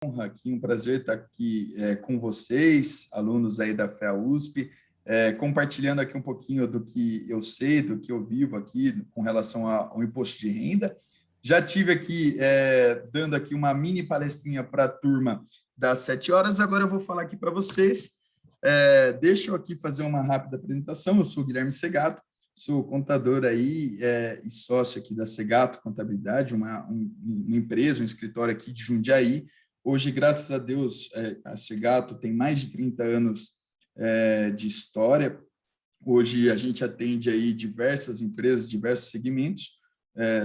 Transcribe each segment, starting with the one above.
honra aqui, um prazer estar aqui com vocês, alunos aí da FEA USP, compartilhando aqui um pouquinho do que eu sei, do que eu vivo aqui com relação ao imposto de renda. Já tive aqui, dando aqui uma mini palestrinha para a turma das 7 horas, agora eu vou falar aqui para vocês. Deixa eu aqui fazer uma rápida apresentação. Eu sou o Guilherme Segato, sou contador aí e sócio aqui da Segato Contabilidade, uma empresa, um escritório aqui de Jundiaí. Hoje, graças a Deus, a Segato tem mais de 30 anos de história. Hoje, a gente atende aí diversas empresas, diversos segmentos,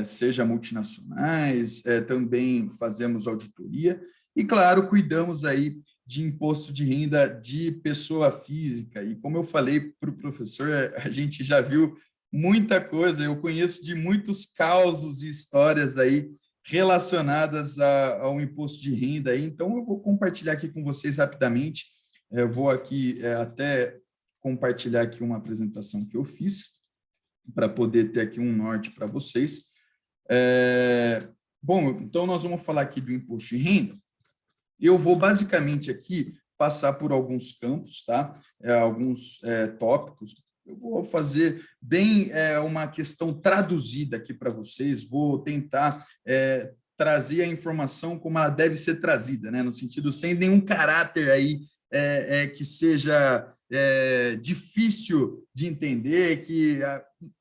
seja multinacionais, também fazemos auditoria e, claro, cuidamos aí de imposto de renda de pessoa física. E, como eu falei para o professor, a gente já viu muita coisa, eu conheço de muitos causos e histórias aí relacionadas ao imposto de renda. Então, eu vou compartilhar aqui com vocês rapidamente. Eu vou aqui até compartilhar aqui uma apresentação que eu fiz para poder ter aqui um norte para vocês. Bom, então nós vamos falar aqui do imposto de renda. Eu vou basicamente aqui passar por alguns campos, tá? Alguns tópicos. Eu vou fazer bem uma questão traduzida aqui para vocês, vou tentar trazer a informação como ela deve ser trazida, né? No sentido sem nenhum caráter aí que seja difícil de entender, que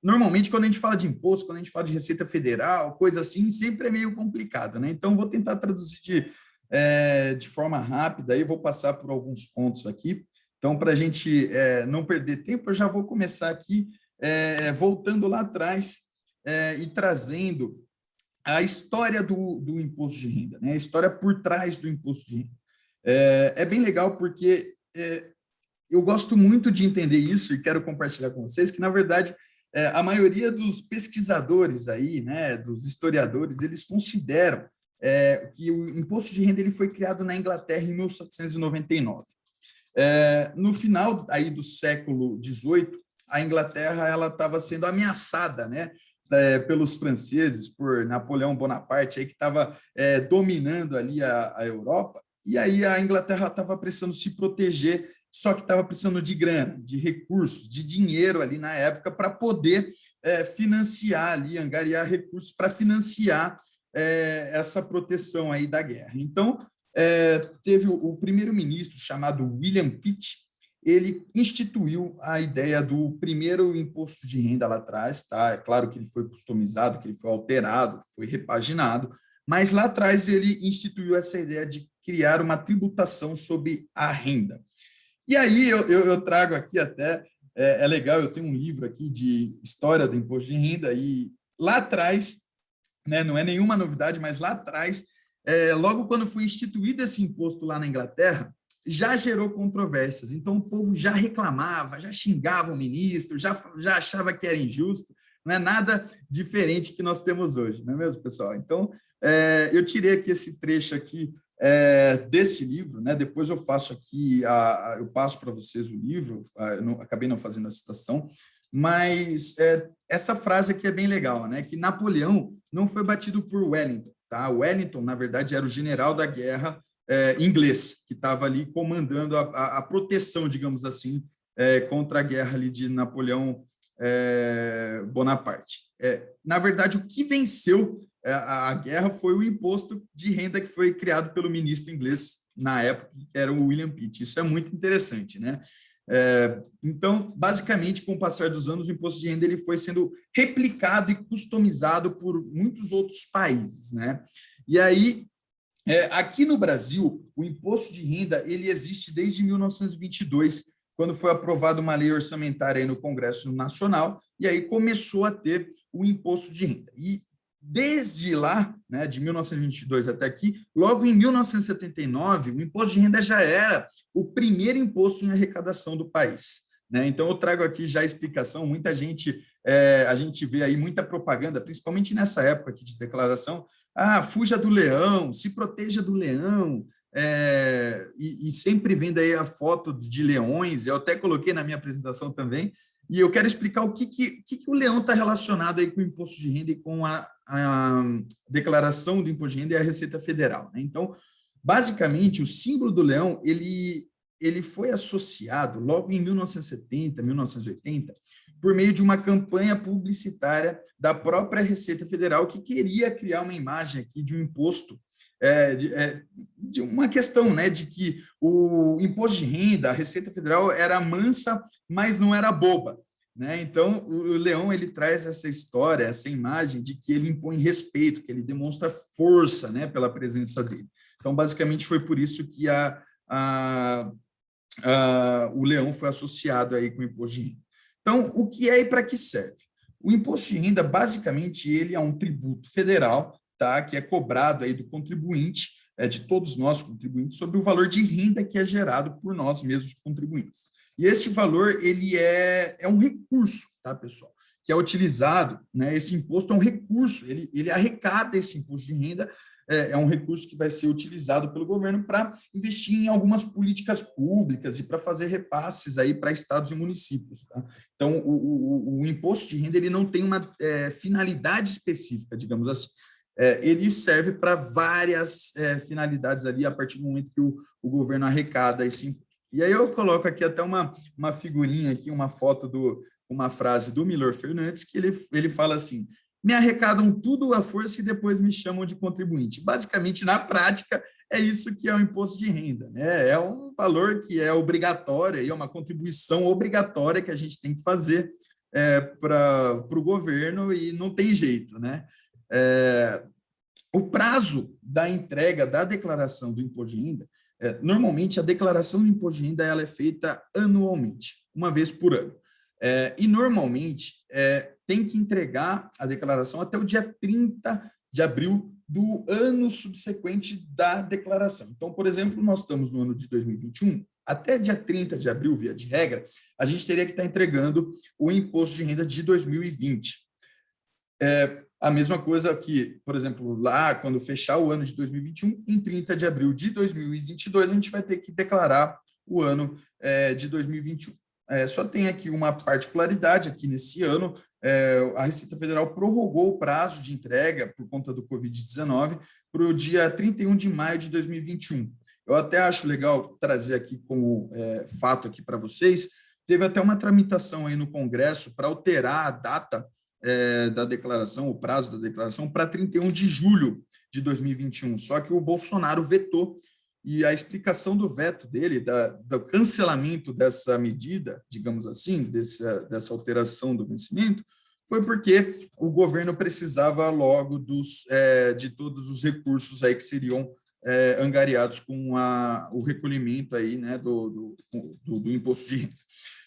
normalmente quando a gente fala de imposto, quando a gente fala de Receita Federal, coisa assim, sempre é meio complicado, né? Então, vou tentar traduzir de forma rápida, aí vou passar por alguns pontos aqui. Então, para a gente não perder tempo, eu já vou começar aqui voltando lá atrás e trazendo a história do imposto de renda, né? A história por trás do imposto de renda. É bem legal porque eu gosto muito de entender isso e quero compartilhar com vocês que, na verdade, a maioria dos pesquisadores aí, né, dos historiadores, eles consideram que o imposto de renda ele foi criado na Inglaterra em 1799. No final aí do século XVIII, a Inglaterra ela estava sendo ameaçada, né, pelos franceses, por Napoleão Bonaparte, aí, que estava dominando ali a Europa, e aí a Inglaterra estava precisando se proteger, só que estava precisando de grana, de recursos, de dinheiro ali na época para poder financiar ali, angariar recursos para financiar essa proteção aí da guerra. Então, teve o primeiro-ministro chamado William Pitt, ele instituiu a ideia do primeiro imposto de renda lá atrás, tá? É claro que ele foi customizado, que ele foi alterado, foi repaginado, mas lá atrás ele instituiu essa ideia de criar uma tributação sobre a renda. E aí eu trago aqui até, é legal, eu tenho um livro aqui de história do imposto de renda, e lá atrás, né, não é nenhuma novidade, mas lá atrás, logo quando foi instituído esse imposto lá na Inglaterra, já gerou controvérsias. Então, o povo já reclamava, já xingava o ministro, já achava que era injusto. Não é nada diferente que nós temos hoje, não é mesmo, pessoal? Então, eu tirei aqui esse trecho aqui desse livro, né? Depois eu faço aqui, eu passo para vocês o livro, acabei não fazendo a citação, mas essa frase aqui é bem legal, né? Que Napoleão não foi batido por Wellington, tá? Wellington, na verdade, era o general da guerra inglês, que estava ali comandando a proteção, digamos assim, contra a guerra ali de Napoleão Bonaparte. Na verdade, o que venceu a guerra foi o imposto de renda que foi criado pelo ministro inglês na época, que era o William Pitt. Isso é muito interessante, né? Então, basicamente, com o passar dos anos, o imposto de renda ele foi sendo replicado e customizado por muitos outros países, né? E aí, aqui no Brasil, o imposto de renda ele existe desde 1922, quando foi aprovada uma lei orçamentária aí no Congresso Nacional, e aí começou a ter o imposto de renda. E desde lá, né, de 1922 até aqui, logo em 1979, o imposto de renda já era o primeiro imposto em arrecadação do país, né? Então, eu trago aqui já a explicação. Muita gente, a gente vê aí muita propaganda, principalmente nessa época aqui de declaração, fuja do leão, se proteja do leão, e sempre vendo aí a foto de leões. Eu até coloquei na minha apresentação também, e eu quero explicar o que o leão está relacionado aí com o imposto de renda e com a declaração do imposto de renda e a Receita Federal, né? Então, Basicamente, o símbolo do leão, ele foi associado logo em 1970, 1980, por meio de uma campanha publicitária da própria Receita Federal, que queria criar uma imagem aqui de um imposto, de uma questão, né, de que o imposto de renda, a Receita Federal era mansa, mas não era boba. Né? Então, o leão ele traz essa história, essa imagem de que ele impõe respeito, que ele demonstra força, né, pela presença dele. Então, basicamente, foi por isso que o leão foi associado aí com o imposto de renda. Então, o que é e para que serve? O imposto de renda, basicamente, ele é um tributo federal, tá, que é cobrado aí do contribuinte, de todos nós contribuintes, sobre o valor de renda que é gerado por nós mesmos contribuintes. E esse valor, ele é um recurso, tá, pessoal? Que é utilizado, né? Esse imposto é um recurso, ele arrecada esse imposto de renda, é um recurso que vai ser utilizado pelo governo para investir em algumas políticas públicas e para fazer repasses aí para estados e municípios. Tá? Então, o imposto de renda ele não tem uma finalidade específica, digamos assim. Ele serve para várias finalidades ali a partir do momento que o governo arrecada esse imposto. E aí eu coloco aqui até uma figurinha, aqui, uma foto uma frase do Milor Fernandes, que ele fala assim: me arrecadam tudo à força e depois me chamam de contribuinte. Basicamente, na prática, é isso que é o imposto de renda. Né? É um valor que é obrigatório, é uma contribuição obrigatória que a gente tem que fazer para o governo e não tem jeito. Né? O prazo da entrega da declaração do imposto de renda, normalmente a declaração do imposto de renda ela é feita anualmente, uma vez por ano. E normalmente tem que entregar a declaração até o dia 30 de abril do ano subsequente da declaração. Então, por exemplo, nós estamos no ano de 2021, até dia 30 de abril, via de regra, a gente teria que estar entregando o imposto de renda de 2020. A mesma coisa que, por exemplo, lá, quando fechar o ano de 2021, em 30 de abril de 2022, a gente vai ter que declarar o ano de 2021. Só tem aqui uma particularidade aqui nesse ano, a Receita Federal prorrogou o prazo de entrega por conta do Covid-19 para o dia 31 de maio de 2021. Eu até acho legal trazer aqui como fato aqui para vocês, teve até uma tramitação aí no Congresso para alterar a data da declaração, o prazo da declaração, para 31 de julho de 2021, só que o Bolsonaro vetou, e a explicação do veto dele, do cancelamento dessa medida, digamos assim, dessa alteração do vencimento, foi porque o governo precisava logo de todos os recursos aí que seriam angariados com o recolhimento aí, né, do imposto de renda.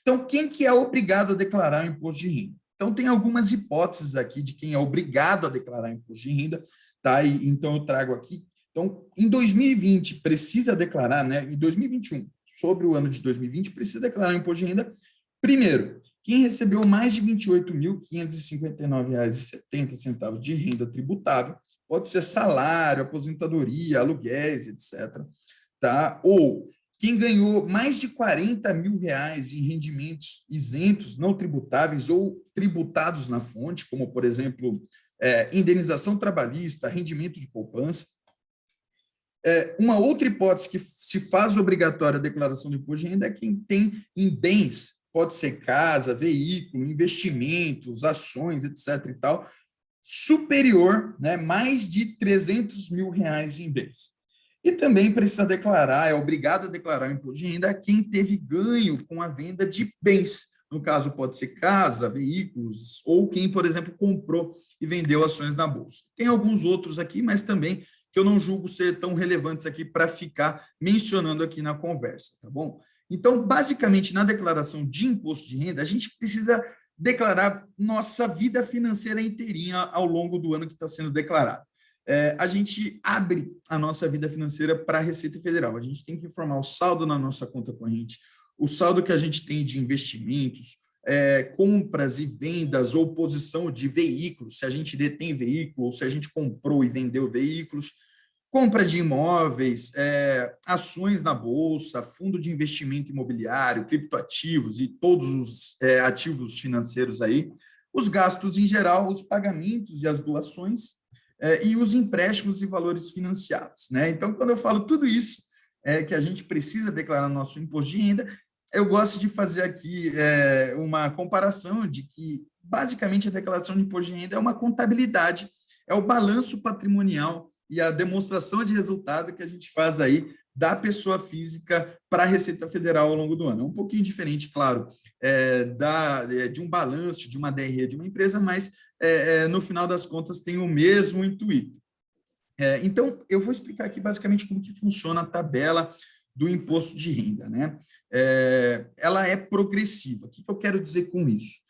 Então, quem que é obrigado a declarar o imposto de renda? Então, tem algumas hipóteses aqui de quem é obrigado a declarar imposto de renda, tá? Então, eu trago aqui. Então, em 2020, precisa declarar, né? Em 2021, sobre o ano de 2020, precisa declarar imposto de renda. Primeiro, quem recebeu mais de R$ 28.559,70 de renda tributável, pode ser salário, aposentadoria, aluguéis, etc. Tá? Ou quem ganhou mais de R$ 40 mil em rendimentos isentos, não tributáveis ou tributados na fonte, como, por exemplo, indenização trabalhista, rendimento de poupança. Uma outra hipótese que se faz obrigatória a declaração do imposto de renda é quem tem em bens, pode ser casa, veículo, investimentos, ações, etc. e tal, superior, né, mais de R$ 300 mil em bens. E também precisa declarar, é obrigado a declarar o imposto de renda a quem teve ganho com a venda de bens. No caso, pode ser casa, veículos, ou quem, por exemplo, comprou e vendeu ações na bolsa. Tem alguns outros aqui, mas também que eu não julgo ser tão relevantes aqui para ficar mencionando aqui na conversa, tá bom? Então, basicamente, na declaração de imposto de renda, a gente precisa declarar nossa vida financeira inteirinha ao longo do ano que está sendo declarado. A gente abre a nossa vida financeira para a Receita Federal. A gente tem que informar o saldo na nossa conta corrente, o saldo que a gente tem de investimentos, compras e vendas ou posição de veículos, se a gente detém veículo ou se a gente comprou e vendeu veículos, compra de imóveis, ações na bolsa, fundo de investimento imobiliário, criptoativos e todos os ativos financeiros aí, os gastos em geral, os pagamentos e as doações, e os empréstimos e valores financiados, né? Então, quando eu falo tudo isso que a gente precisa declarar no nosso imposto de renda, eu gosto de fazer aqui uma comparação de que, basicamente, a declaração de imposto de renda é uma contabilidade, é o balanço patrimonial e a demonstração de resultado que a gente faz aí da pessoa física para a Receita Federal ao longo do ano. É um pouquinho diferente, claro, de um balanço, de uma DRE de uma empresa, mas, no final das contas, tem o mesmo intuito. Então, eu vou explicar aqui basicamente como que funciona a tabela do imposto de renda, né? Ela é progressiva. O que eu quero dizer com isso?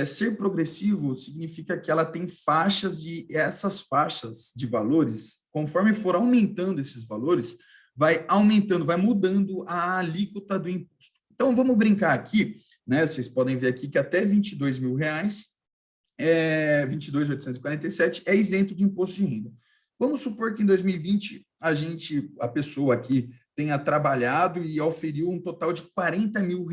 Ser progressivo significa que ela tem faixas e essas faixas de valores, conforme for aumentando esses valores, vai aumentando, vai mudando a alíquota do imposto. Então, vamos brincar aqui, né? Vocês podem ver aqui que até R$ 22 mil, 22.847, é isento de imposto de renda. Vamos supor que em 2020 a pessoa aqui tenha trabalhado e auferiu um total de R$ 40 mil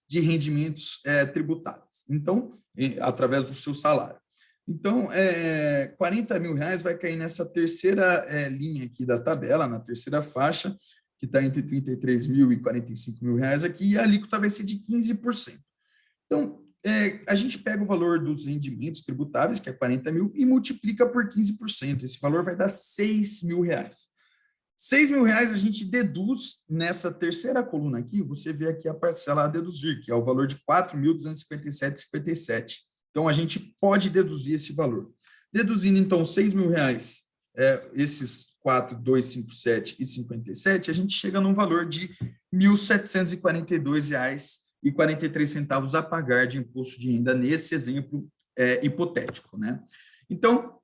de rendimentos tributáveis, então, através do seu salário. Então, R$ 40 mil vai cair nessa terceira linha aqui da tabela, na terceira faixa, que está entre 33 mil e 45 mil reais aqui, e a alíquota vai ser de 15%. Então, a gente pega o valor dos rendimentos tributáveis, que é 40 mil, e multiplica por 15%. Esse valor vai dar 6 mil reais. 6 mil reais a gente deduz nessa terceira coluna aqui, você vê aqui a parcela a deduzir, que é o valor de 4.257,57. Então, a gente pode deduzir esse valor. Deduzindo, então, 6 mil reais, esses 4.257,57, a gente chega num valor de R$ 1.742,43 a pagar de imposto de renda nesse exemplo hipotético, né? Então,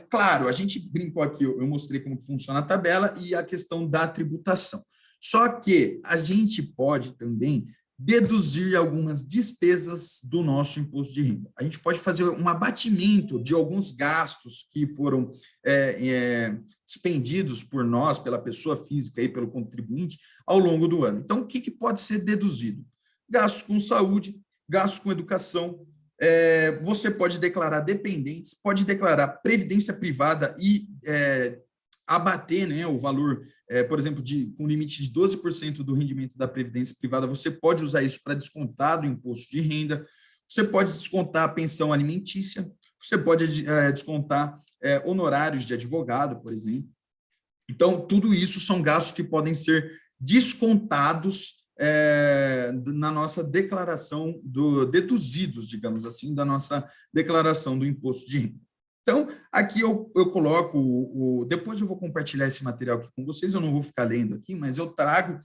claro, a gente brincou aqui, eu mostrei como funciona a tabela e a questão da tributação. Só que a gente pode também deduzir algumas despesas do nosso imposto de renda. A gente pode fazer um abatimento de alguns gastos que foram expendidos por nós, pela pessoa física e pelo contribuinte, ao longo do ano. Então, o que pode ser deduzido? Gastos com saúde, gastos com educação, você pode declarar dependentes, pode declarar previdência privada e abater, né, o valor, por exemplo, com limite de 12% do rendimento da previdência privada, você pode usar isso para descontar do imposto de renda, você pode descontar a pensão alimentícia, você pode descontar honorários de advogado, por exemplo. Então, tudo isso são gastos que podem ser descontados na nossa declaração deduzidos, digamos assim, da nossa declaração do imposto de renda. Então, aqui eu coloco, depois eu vou compartilhar esse material aqui com vocês, eu não vou ficar lendo aqui, mas eu trago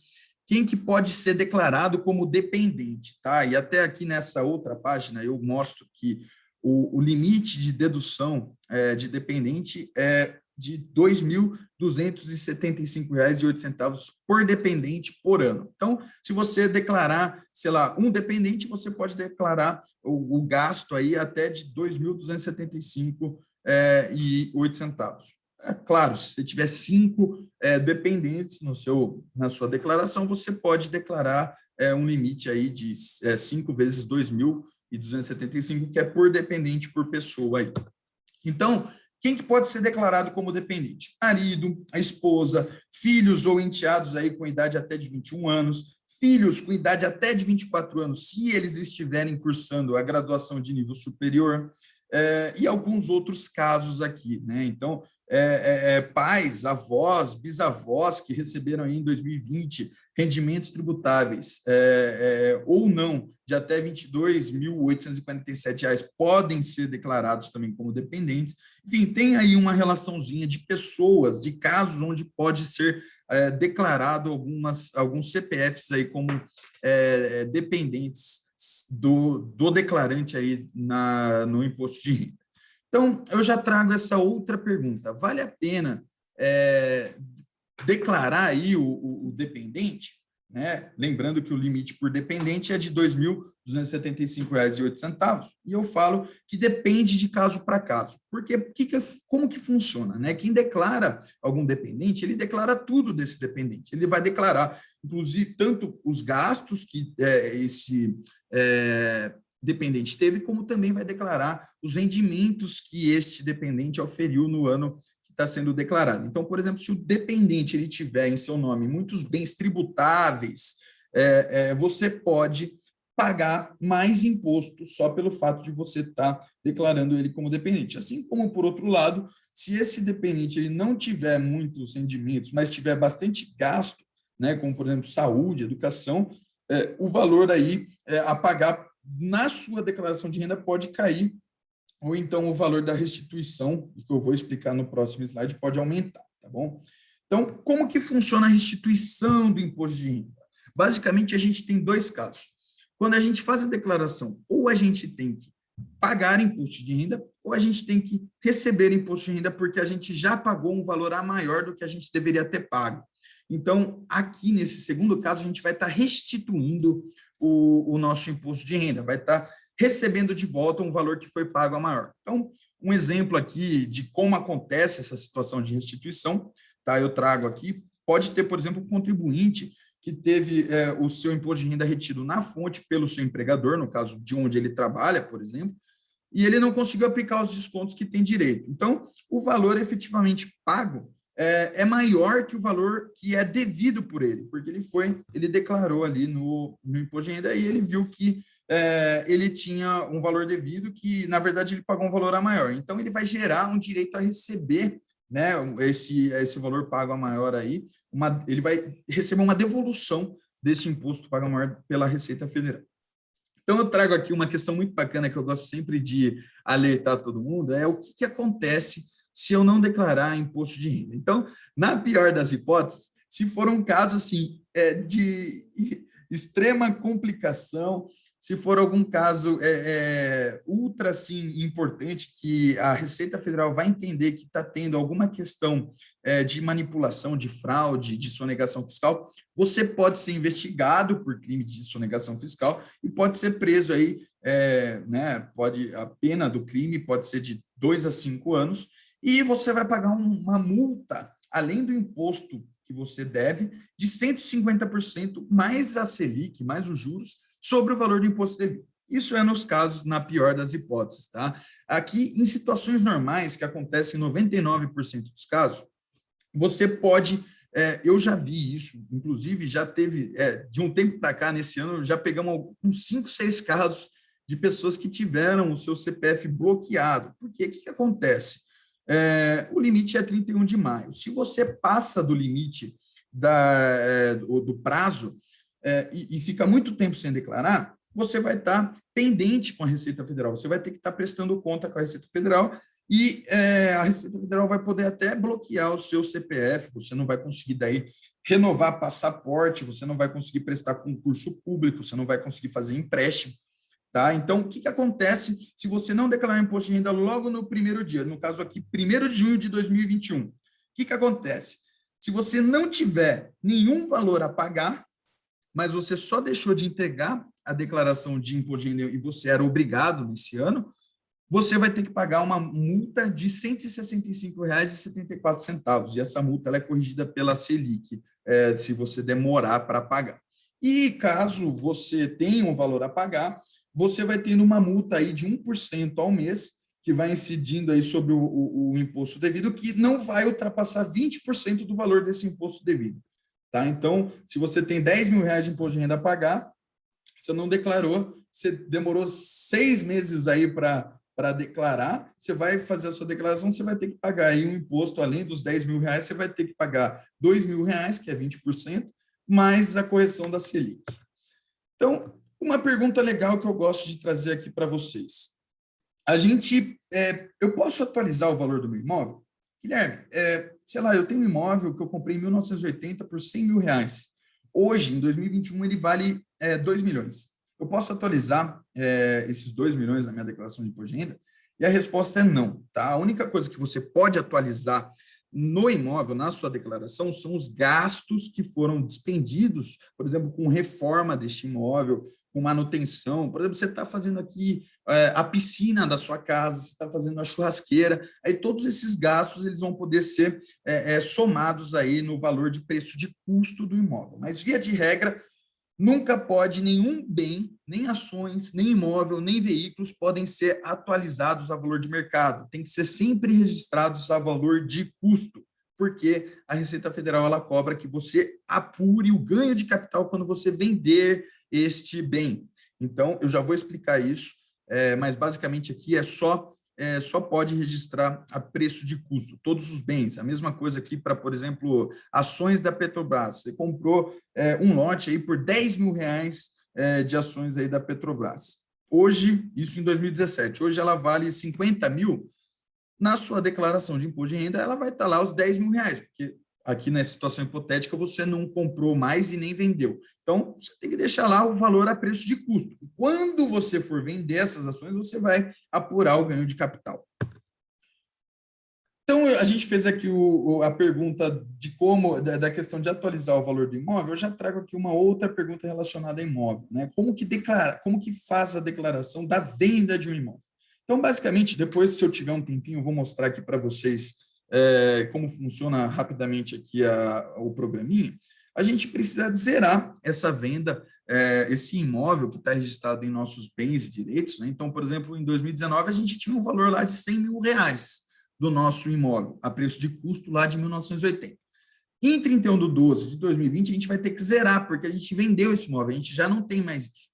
quem que pode ser declarado como dependente, tá? E até aqui nessa outra página eu mostro que o limite de dedução de dependente é de R$ 2.275,08 por dependente por ano. Então, se você declarar, sei lá, um dependente, você pode declarar o gasto aí até de R$ 2.275,08. Claro, se você tiver 5 dependentes na sua declaração, você pode declarar um limite aí de 5 vezes 2.275, que é por dependente por pessoa aí. Então, quem que pode ser declarado como dependente? Marido, a esposa, filhos ou enteados aí com idade até de 21 anos, filhos com idade até de 24 anos, se eles estiverem cursando a graduação de nível superior, e alguns outros casos aqui, né? Então, pais, avós, bisavós que receberam aí em 2020 rendimentos tributáveis ou não, de até R$ 22.847 podem ser declarados também como dependentes. Enfim, tem aí uma relaçãozinha de pessoas, de casos onde pode ser declarado alguns CPFs aí como dependentes do declarante aí no imposto de renda. Então, eu já trago essa outra pergunta. Vale a pena declarar aí o dependente, né? Lembrando que o limite por dependente é de R$ 2.275,08, e eu falo que depende de caso para caso. Porque como que funciona, né? Quem declara algum dependente, ele declara tudo desse dependente. Ele vai declarar, inclusive, tanto os gastos que dependente teve, como também vai declarar os rendimentos que este dependente auferiu no ano que está sendo declarado. Então, por exemplo, se o dependente ele tiver em seu nome muitos bens tributáveis, você pode pagar mais imposto só pelo fato de você estar declarando ele como dependente. Assim como, por outro lado, se esse dependente ele não tiver muitos rendimentos, mas tiver bastante gasto, né, como, por exemplo, saúde, educação, o valor aí a pagar na sua declaração de renda pode cair, ou então o valor da restituição, que eu vou explicar no próximo slide, pode aumentar, tá bom? Então, como que funciona a restituição do imposto de renda? Basicamente, a gente tem dois casos. Quando a gente faz a declaração, ou a gente tem que pagar imposto de renda, ou a gente tem que receber imposto de renda porque a gente já pagou um valor a maior do que a gente deveria ter pago. Então, aqui nesse segundo caso, a gente vai estar restituindo o nosso imposto de renda, vai estar recebendo de volta um valor que foi pago a maior. Então, um exemplo aqui de como acontece essa situação de restituição, tá? Eu trago aqui, pode ter, por exemplo, um contribuinte que teve o seu imposto de renda retido na fonte pelo seu empregador, no caso de onde ele trabalha, por exemplo, e ele não conseguiu aplicar os descontos que tem direito. Então, o valor efetivamente pago é maior que o valor que é devido por ele, porque ele declarou ali no imposto de renda e ele viu que ele tinha um valor devido que, na verdade, ele pagou um valor a maior. Então, ele vai gerar um direito a receber, né, esse valor pago a maior aí, ele vai receber uma devolução desse imposto pago a maior pela Receita Federal. Então, eu trago aqui uma questão muito bacana que eu gosto sempre de alertar todo mundo, é o que acontece se eu não declarar imposto de renda. Então, na pior das hipóteses, se for um caso assim de extrema complicação, se for algum caso ultra assim, importante, que a Receita Federal vai entender que está tendo alguma questão de manipulação, de fraude, de sonegação fiscal, você pode ser investigado por crime de sonegação fiscal e pode ser preso aí, né, a pena do crime pode ser de 2 a 5 anos, e você vai pagar uma multa, além do imposto que você deve, de 150% mais a Selic, mais os juros, sobre o valor do imposto devido. Isso é nos casos, na pior das hipóteses, tá? Aqui, em situações normais, que acontecem em 99% dos casos, você pode, eu já vi isso, inclusive já teve, de um tempo para cá, nesse ano, já pegamos uns 5, 6 casos de pessoas que tiveram o seu CPF bloqueado. Por quê? O que acontece? O limite é 31 de maio. Se você passa do limite do prazo e fica muito tempo sem declarar, você vai estar pendente com a Receita Federal. Você vai ter que estar prestando conta com a Receita Federal e a Receita Federal vai poder até bloquear o seu CPF, você não vai conseguir daí renovar passaporte, você não vai conseguir prestar concurso público, você não vai conseguir fazer empréstimo. Tá? Então, o que acontece se você não declarar imposto de renda logo no primeiro dia? No caso aqui, 1º de junho de 2021. O que acontece? Se você não tiver nenhum valor a pagar, mas você só deixou de entregar a declaração de imposto de renda e você era obrigado nesse ano, você vai ter que pagar uma multa de R$ 165,74. E essa multa ela é corrigida pela Selic, se você demorar para pagar. E caso você tenha um valor a pagar, você vai tendo uma multa aí de 1% ao mês, que vai incidindo aí sobre o imposto devido, que não vai ultrapassar 20% do valor desse imposto devido. Tá? Então, se você tem R$ 10.000 de imposto de renda a pagar, você não declarou, você demorou 6 meses aí para declarar, você vai fazer a sua declaração, você vai ter que pagar aí um imposto, além dos R$ 10.000, você vai ter que pagar R$ 2.000, que é 20%, mais a correção da Selic. Então, uma pergunta legal que eu gosto de trazer aqui para vocês. Eu posso atualizar o valor do meu imóvel? Guilherme, sei lá, eu tenho um imóvel que eu comprei em 1980 por R$ 100.000. Hoje, em 2021, ele vale 2 milhões. Eu posso atualizar esses 2 milhões na minha declaração de imposto de renda? E a resposta é não, tá? A única coisa que você pode atualizar no imóvel, na sua declaração, são os gastos que foram despendidos, por exemplo, com reforma deste imóvel, com manutenção. Por exemplo, você está fazendo aqui a piscina da sua casa, você está fazendo a churrasqueira, aí todos esses gastos eles vão poder ser somados aí no valor de preço de custo do imóvel. Mas, via de regra, Nunca pode nenhum bem, nem ações, nem imóvel, nem veículos podem ser atualizados a valor de mercado. Tem que ser sempre registrados a valor de custo, porque a Receita Federal ela cobra que você apure o ganho de capital quando você vender este bem. Então, eu já vou explicar isso, mas basicamente aqui só pode registrar a preço de custo, todos os bens. A mesma coisa aqui para, por exemplo, ações da Petrobras. Você comprou um lote aí por 10 mil reais de ações aí da Petrobras. Hoje, isso em 2017, hoje ela vale 50 mil. Na sua declaração de imposto de renda, ela vai estar lá os 10 mil reais, porque aqui nessa situação hipotética você não comprou mais e nem vendeu. Então, você tem que deixar lá o valor a preço de custo. E quando você for vender essas ações, você vai apurar o ganho de capital. Então, a gente fez aqui a pergunta de como, da questão de atualizar o valor do imóvel. Eu já trago aqui uma outra pergunta relacionada a imóvel, né? Como que faz a declaração da venda de um imóvel? Então, basicamente, depois, se eu tiver um tempinho, eu vou mostrar aqui para vocês como funciona rapidamente aqui o programinha. A gente precisa zerar essa venda, esse imóvel que está registrado em nossos bens e direitos, né? Então, por exemplo, em 2019, a gente tinha um valor lá de 100 mil reais do nosso imóvel, a preço de custo lá de 1980. Em 31/12 de 2020, a gente vai ter que zerar, porque a gente vendeu esse imóvel, a gente já não tem mais isso.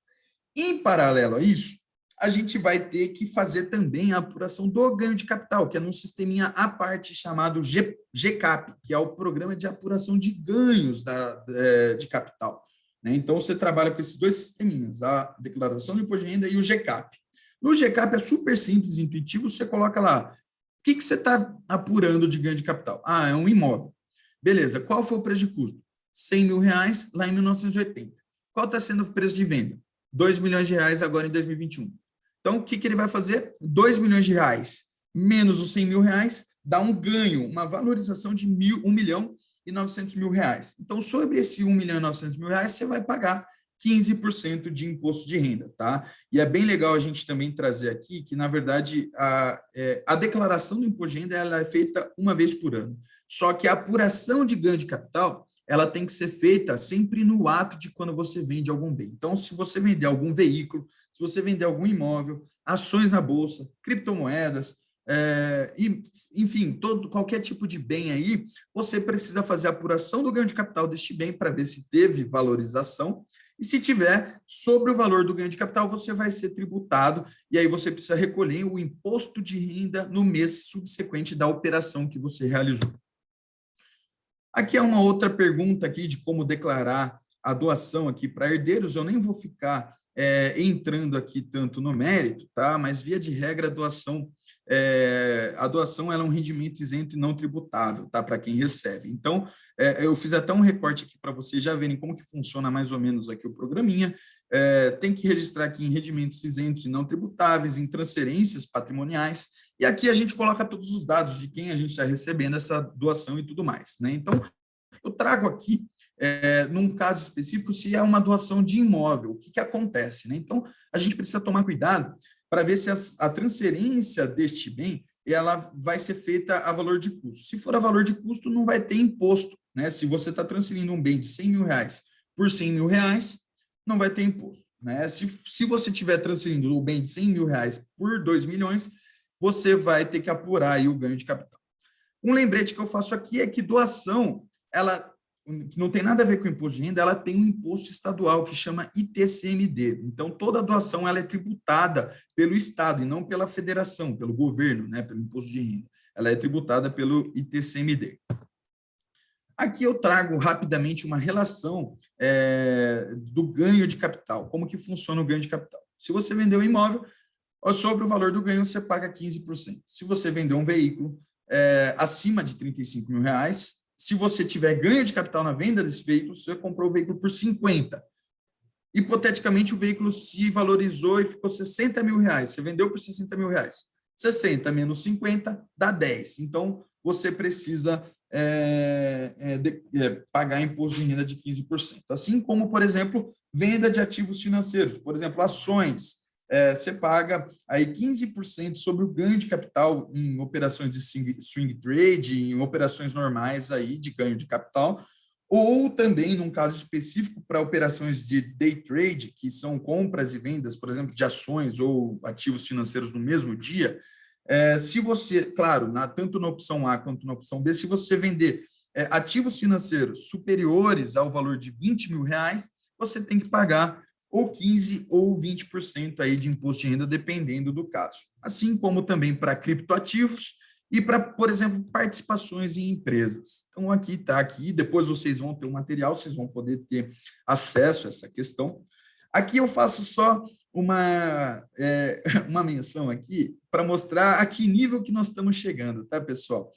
Em paralelo a isso, a gente vai ter que fazer também a apuração do ganho de capital, que é num sisteminha à parte chamado GCAP, que é o Programa de Apuração de Ganhos de Capital. Então, você trabalha com esses dois sisteminhas, a declaração do imposto de renda e o GCAP. No GCAP é super simples e intuitivo, você coloca lá, o que você está apurando de ganho de capital? Ah, é um imóvel. Beleza, qual foi o preço de custo? 100 mil reais lá em 1980. Qual está sendo o preço de venda? 2 milhões de reais agora em 2021. Então, o que ele vai fazer? 2 milhões de reais menos os 100 mil reais dá um ganho, uma valorização de 1 milhão e 900 mil reais. Então, sobre esse 1 milhão e 900 mil reais, você vai pagar 15% de imposto de renda, tá? E é bem legal a gente também trazer aqui que, na verdade, a declaração do imposto de renda ela é feita uma vez por ano. Só que a apuração de ganho de capital ela tem que ser feita sempre no ato de quando você vende algum bem. Então, se você vender algum veículo, se você vender algum imóvel, ações na bolsa, criptomoedas, enfim, qualquer tipo de bem aí, você precisa fazer a apuração do ganho de capital deste bem para ver se teve valorização. E se tiver sobre o valor do ganho de capital, você vai ser tributado e aí você precisa recolher o imposto de renda no mês subsequente da operação que você realizou. Aqui é uma outra pergunta aqui de como declarar a doação aqui para herdeiros. Eu nem vou ficar entrando aqui tanto no mérito, tá? Mas via de regra a doação ela é um rendimento isento e não tributável, tá? Para quem recebe. Então, eu fiz até um recorte aqui para vocês já verem como que funciona mais ou menos aqui o programinha. Tem que registrar aqui em rendimentos isentos e não tributáveis, em transferências patrimoniais, e aqui a gente coloca todos os dados de quem a gente está recebendo essa doação e tudo mais, né? Então, eu trago aqui, num caso específico, se é uma doação de imóvel, o que acontece, né? Então, a gente precisa tomar cuidado para ver se a transferência deste bem ela vai ser feita a valor de custo. Se for a valor de custo, não vai ter imposto, né? Se você está transferindo um bem de 100 mil reais por 100 mil reais, não vai ter imposto, né? Se você estiver transferindo o bem de 100 mil reais por 2 milhões, você vai ter que apurar aí o ganho de capital. Um lembrete que eu faço aqui é que doação, ela que não tem nada a ver com o imposto de renda, ela tem um imposto estadual que chama ITCMD. Então, toda doação ela é tributada pelo Estado e não pela federação, pelo governo, né, pelo imposto de renda. Ela é tributada pelo ITCMD. Aqui eu trago rapidamente uma relação do ganho de capital. Como que funciona o ganho de capital? Se você vender um imóvel, sobre o valor do ganho, você paga 15%. Se você vender um veículo acima de 35 mil reais, se você tiver ganho de capital na venda desse veículo, você comprou o veículo por 50. Hipoteticamente, o veículo se valorizou e ficou 60 mil reais. Você vendeu por 60 mil reais. 60 menos 50 dá 10. Então, você precisa pagar imposto de renda de 15%. Assim como, por exemplo, venda de ativos financeiros, por exemplo, ações. Você paga aí 15% sobre o ganho de capital em operações de swing trade, em operações normais aí de ganho de capital. ou também, num caso específico, para operações de day trade, que são compras e vendas, por exemplo, de ações ou ativos financeiros no mesmo dia, se você, claro, tanto na opção A quanto na opção B, se você vender ativos financeiros superiores ao valor de R$ 20.000, você tem que pagar ou 15% ou 20% aí de imposto de renda, dependendo do caso. Assim como também para criptoativos, e para, por exemplo, participações em empresas. Então, aqui está, aqui, depois vocês vão ter o material, vocês vão poder ter acesso a essa questão. Aqui eu faço só uma menção aqui para mostrar a que nível que nós estamos chegando, tá, pessoal?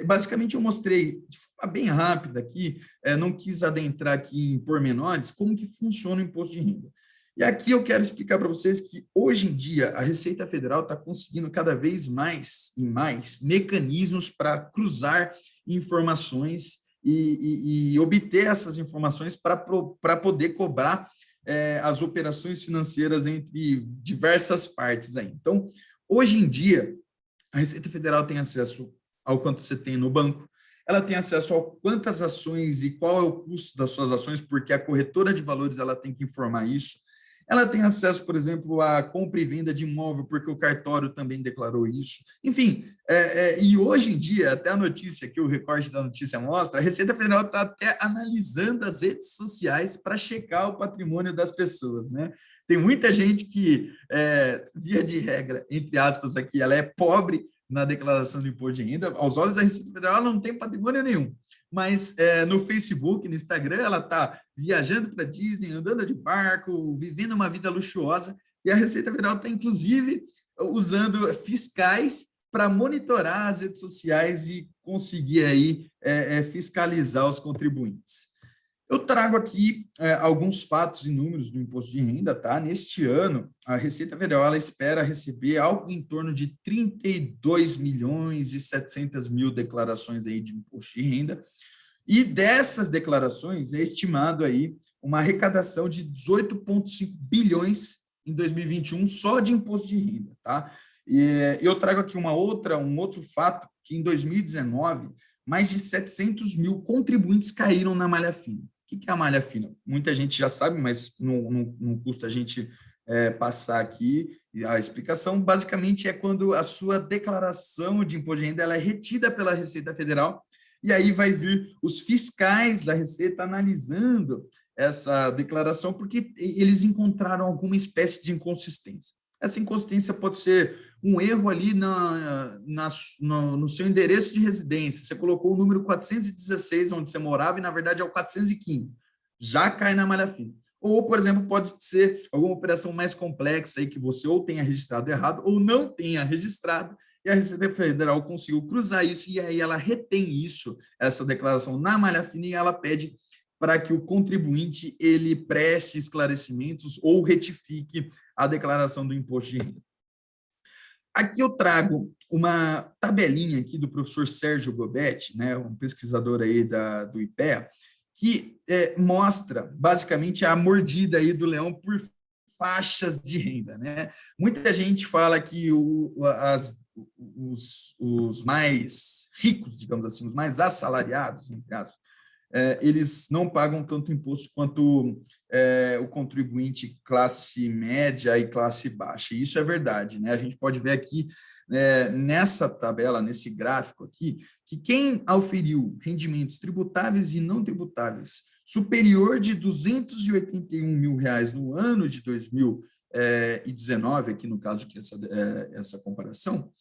Basicamente, eu mostrei de forma bem rápida aqui, não quis adentrar aqui em pormenores, como que funciona o imposto de renda. E aqui eu quero explicar para vocês que, hoje em dia, a Receita Federal está conseguindo cada vez mais e mais mecanismos para cruzar informações e obter essas informações para poder cobrar as operações financeiras entre diversas partes aí. Então, hoje em dia, a Receita Federal tem acesso ao quanto você tem no banco, ela tem acesso a quantas ações e qual é o custo das suas ações, porque a corretora de valores ela tem que informar isso. Ela tem acesso, por exemplo, à compra e venda de imóvel, porque o cartório também declarou isso. Enfim, e hoje em dia, até a notícia que o recorte da notícia mostra, a Receita Federal está até analisando as redes sociais para checar o patrimônio das pessoas, né? Tem muita gente que, via de regra, entre aspas aqui, ela é pobre na declaração do imposto de renda. Aos olhos da Receita Federal, ela não tem patrimônio nenhum. Mas no Facebook, no Instagram, ela está viajando para Disney, andando de barco, vivendo uma vida luxuosa, e a Receita Federal está, inclusive, usando fiscais para monitorar as redes sociais e conseguir aí fiscalizar os contribuintes. Eu trago aqui alguns fatos e números do imposto de renda, tá? Neste ano, a Receita Federal ela espera receber algo em torno de 32.700.000 declarações aí de imposto de renda, e dessas declarações é estimado aí uma arrecadação de 18,5 bilhões em 2021 só de imposto de renda, tá? E eu trago aqui um outro fato, que em 2019, mais de 700 mil contribuintes caíram na malha fina. O que é a malha fina? Muita gente já sabe, mas não custa a gente passar aqui a explicação. Basicamente, é quando a sua declaração de imposto de renda ela é retida pela Receita Federal, e aí vai vir os fiscais da Receita analisando essa declaração, porque eles encontraram alguma espécie de inconsistência. Essa inconsistência pode ser um erro ali no seu endereço de residência. Você colocou o número 416, onde você morava, e na verdade é o 415. Já cai na malha fina. Ou, por exemplo, pode ser alguma operação mais complexa aí que você ou tenha registrado errado ou não tenha registrado, e a Receita Federal conseguiu cruzar isso, e aí ela retém isso, essa declaração na malha fina, e ela pede para que o contribuinte ele preste esclarecimentos ou retifique a declaração do imposto de renda. Aqui eu trago uma tabelinha aqui do professor Sérgio Gobetti, né, um pesquisador aí do IPEA, que mostra basicamente a mordida aí do leão por faixas de renda, né? Muita gente fala que os mais ricos, digamos assim, os mais assalariados, entre aspas, eles não pagam tanto imposto quanto o contribuinte classe média e classe baixa. E isso é verdade, né? A gente pode ver aqui nessa tabela, nesse gráfico aqui, que quem auferiu rendimentos tributáveis e não tributáveis superior de R$ 281 mil no ano de 2019, aqui no caso que essa comparação,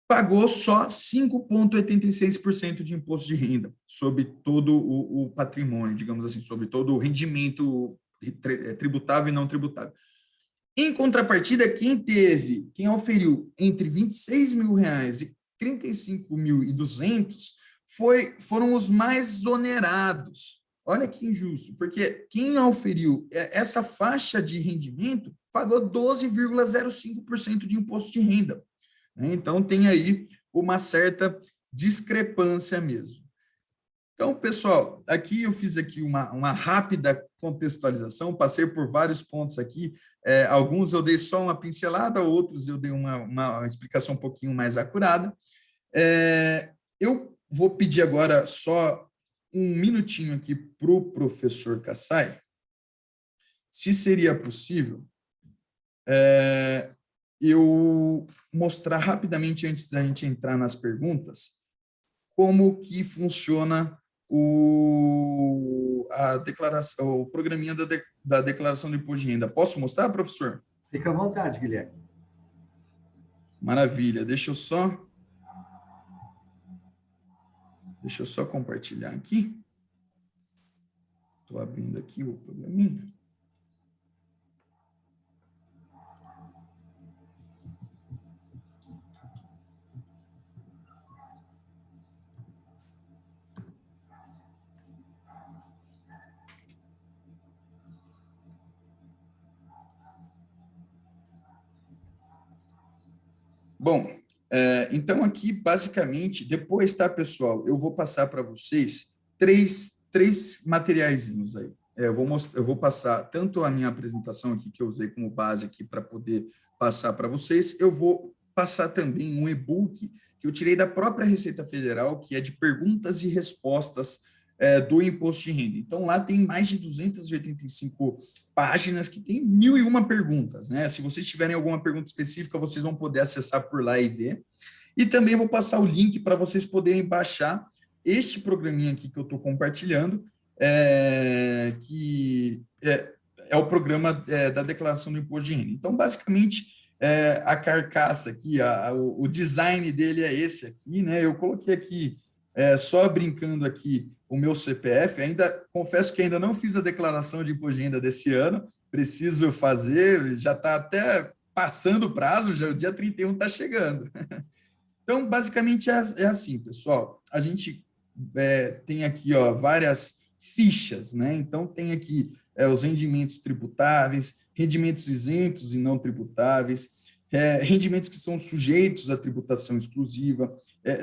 pagou só 5,86% de imposto de renda sobre todo o patrimônio, digamos assim, sobre todo o rendimento tributável e não tributável. Em contrapartida, quem auferiu entre R$ 26 mil e R$ 35.200 foram os mais onerados. Olha que injusto, porque quem auferiu essa faixa de rendimento pagou 12,05% de imposto de renda. Então, tem aí uma certa discrepância mesmo. Então, pessoal, aqui eu fiz aqui uma rápida contextualização, passei por vários pontos aqui, alguns eu dei só uma pincelada, outros eu dei uma explicação um pouquinho mais acurada. Eu vou pedir agora só um minutinho aqui para o professor Kassai, se seria possível eu mostrar rapidamente, antes da gente entrar nas perguntas, como que funciona a declaração, o programinha da declaração do imposto de renda. Posso mostrar, professor? Fica à vontade, Guilherme. Maravilha. Deixa eu só compartilhar aqui. Estou abrindo aqui o programinha. Bom, então aqui, basicamente, depois, tá, pessoal, eu vou passar para vocês três materiaizinhos aí. Eu vou passar tanto a minha apresentação aqui, que eu usei como base aqui para poder passar para vocês, eu vou passar também um e-book que eu tirei da própria Receita Federal, que é de perguntas e respostas do imposto de renda. Então, lá tem mais de 285 páginas que tem 1.001 perguntas, né? Se vocês tiverem alguma pergunta específica, vocês vão poder acessar por lá e ver. E também vou passar o link para vocês poderem baixar este programinha aqui que eu estou compartilhando, que é o programa da declaração do imposto de renda. Então, basicamente, a carcaça aqui, o design dele é esse aqui, né? Eu coloquei aqui, só brincando aqui, o meu CPF, confesso que ainda não fiz a declaração de imposto de renda desse ano, preciso fazer, já está até passando o prazo, já o dia 31 está chegando. Então, basicamente, é assim, pessoal, a gente tem aqui várias fichas, né? Então, tem aqui os rendimentos tributáveis, rendimentos isentos e não tributáveis, rendimentos que são sujeitos à tributação exclusiva.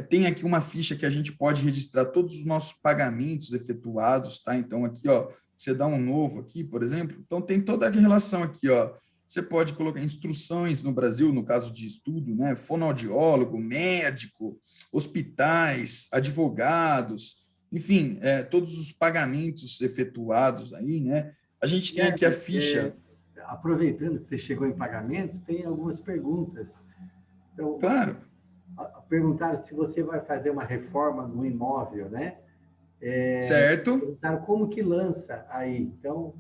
Tem aqui uma ficha que a gente pode registrar todos os nossos pagamentos efetuados, tá? Então, aqui, você dá um novo aqui, por exemplo. Então, tem toda a relação aqui, Você pode colocar instruções no Brasil, no caso de estudo, né? Fonoaudiólogo, médico, hospitais, advogados, enfim, todos os pagamentos efetuados aí, né? A gente tem aqui a ficha. Aproveitando que você chegou em pagamentos, tem algumas perguntas. Então, claro. Perguntaram se você vai fazer uma reforma no imóvel, né? Certo. Perguntaram como que lança aí. Então,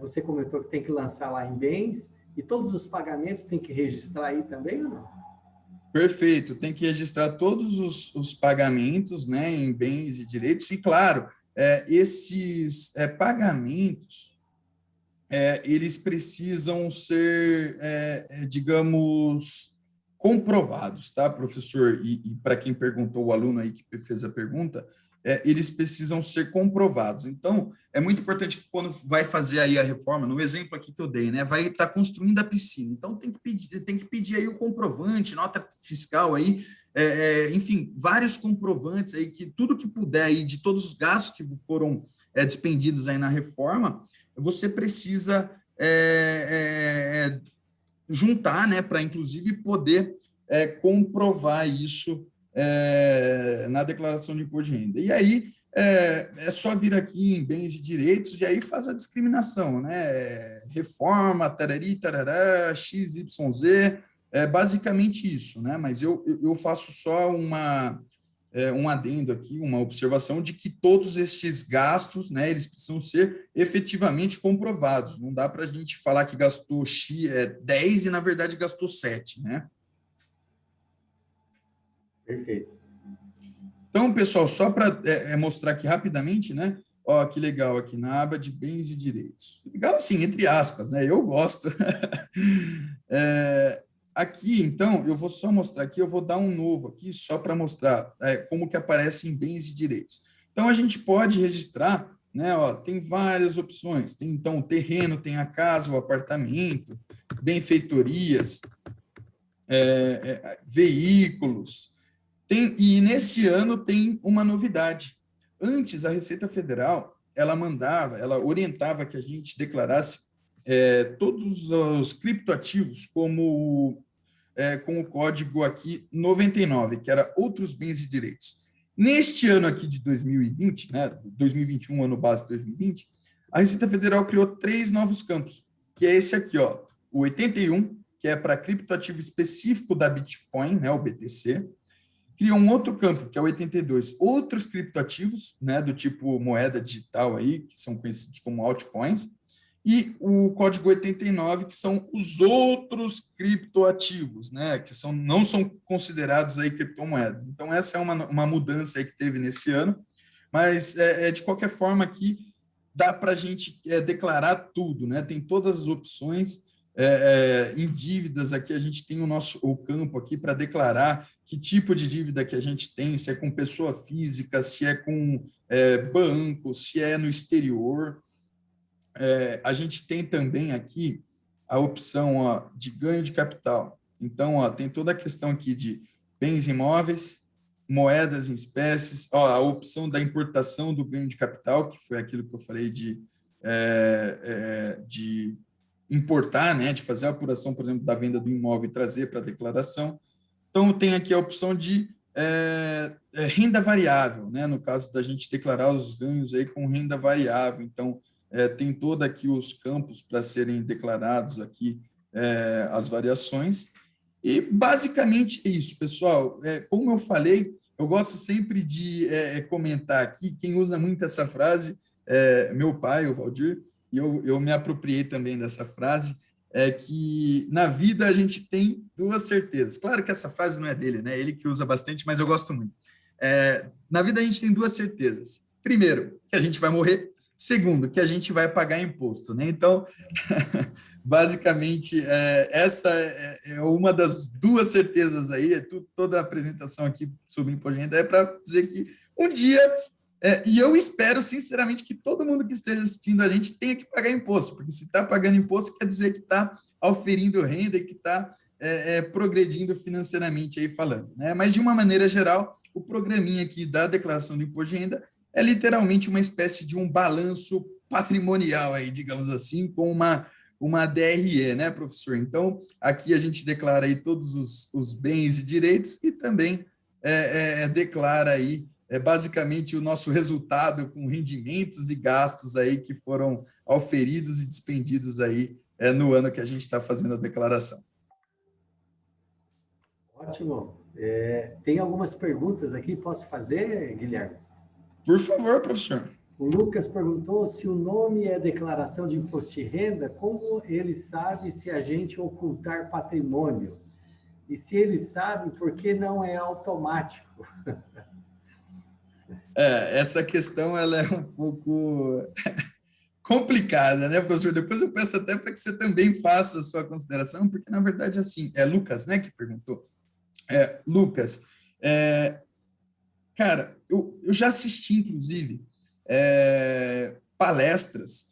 você comentou que tem que lançar lá em bens e todos os pagamentos tem que registrar aí também ou não? Perfeito, tem que registrar todos os pagamentos, né, em bens e direitos, e claro, esses pagamentos, eles precisam ser, digamos, comprovados, tá, professor? E para quem perguntou, o aluno aí que fez a pergunta, eles precisam ser comprovados. Então, é muito importante que quando vai fazer aí a reforma, no exemplo aqui que eu dei, né, vai estar construindo a piscina. Então, tem que pedir aí o comprovante, nota fiscal aí, enfim, vários comprovantes aí, que tudo que puder aí, de todos os gastos que foram despendidos aí na reforma, você precisa juntar, né, para inclusive poder comprovar isso na declaração de imposto de renda. E aí é só vir aqui em bens e direitos e aí faz a discriminação, né? Reforma, tarari, tarará, XYZ, basicamente isso, né? Mas eu faço só um adendo aqui, uma observação de que todos esses gastos, né, eles precisam ser efetivamente comprovados. Não dá para a gente falar que gastou 10 e, na verdade, gastou 7, né? Perfeito. Então, pessoal, só para mostrar aqui rapidamente, né? Ó, que legal aqui na aba de bens e direitos. Legal, assim, entre aspas, né? Eu gosto. Aqui, então, eu vou só mostrar aqui, eu vou dar um novo aqui, só para mostrar como que aparece em bens e direitos. Então, a gente pode registrar, né? Ó, tem várias opções. Tem, então, o terreno, tem a casa, o apartamento, benfeitorias, veículos. E nesse ano tem uma novidade. Antes, a Receita Federal, ela orientava que a gente declarasse todos os criptoativos com o código aqui 99, que era outros bens e direitos. Neste ano aqui de 2020, né, 2021, ano base de 2020, a Receita Federal criou 3 novos campos, que é esse aqui, ó, o 81, que é para criptoativo específico da Bitcoin, né, o BTC. Criou um outro campo, que é o 82, outros criptoativos, né, do tipo moeda digital aí, que são conhecidos como altcoins, e o código 89, que são os outros criptoativos, né, que não são considerados aí criptomoedas. Então, essa é uma mudança aí que teve nesse ano, mas, de qualquer forma, aqui dá para a gente declarar tudo, né, tem todas as opções. Em dívidas, aqui a gente tem o campo aqui para declarar que tipo de dívida que a gente tem, se é com pessoa física, se é com banco, se é no exterior. A gente tem também aqui a opção, ó, de ganho de capital. Então, ó, tem toda a questão aqui de bens imóveis, moedas em espécies, ó, a opção da importação do ganho de capital, que foi aquilo que eu falei de importar, né, de fazer a apuração, por exemplo, da venda do imóvel e trazer para a declaração. Então, tem aqui a opção de renda variável, né, no caso da gente declarar os ganhos aí com renda variável. Então, tem todo aqui os campos para serem declarados aqui, as variações. E, basicamente, é isso, pessoal. Como eu falei, eu gosto sempre de comentar aqui, quem usa muito essa frase é meu pai, o Valdir, e eu me apropriei também dessa frase, que na vida a gente tem 2 certezas. Claro que essa frase não é dele, né? Ele que usa bastante, mas eu gosto muito. Na vida a gente tem 2 certezas. Primeiro, que a gente vai morrer. Segundo, que a gente vai pagar imposto, né? Então, basicamente, essa é uma das 2 certezas aí. Toda a apresentação aqui sobre imposto de renda é para dizer que um dia, e eu espero, sinceramente, que todo mundo que esteja assistindo a gente tenha que pagar imposto, porque se está pagando imposto, quer dizer que está auferindo renda e que está progredindo financeiramente aí falando, né? Mas, de uma maneira geral, o programinha aqui da declaração do imposto de renda é literalmente uma espécie de um balanço patrimonial aí, digamos assim, com uma DRE, né, professor? Então, aqui a gente declara aí todos os bens e direitos e também declara aí basicamente o nosso resultado com rendimentos e gastos aí que foram auferidos e despendidos aí no ano que a gente está fazendo a declaração. Ótimo. Tem algumas perguntas aqui, posso fazer, Guilherme? Por favor, professor. O Lucas perguntou se o nome é declaração de imposto de renda, como ele sabe se a gente ocultar patrimônio? E se ele sabe, por que não é automático? Essa questão ela é um pouco complicada, né, professor? Depois eu peço até para que você também faça a sua consideração, porque, na verdade, assim, é Lucas, né, que perguntou. Lucas, cara, eu já assisti, inclusive, palestras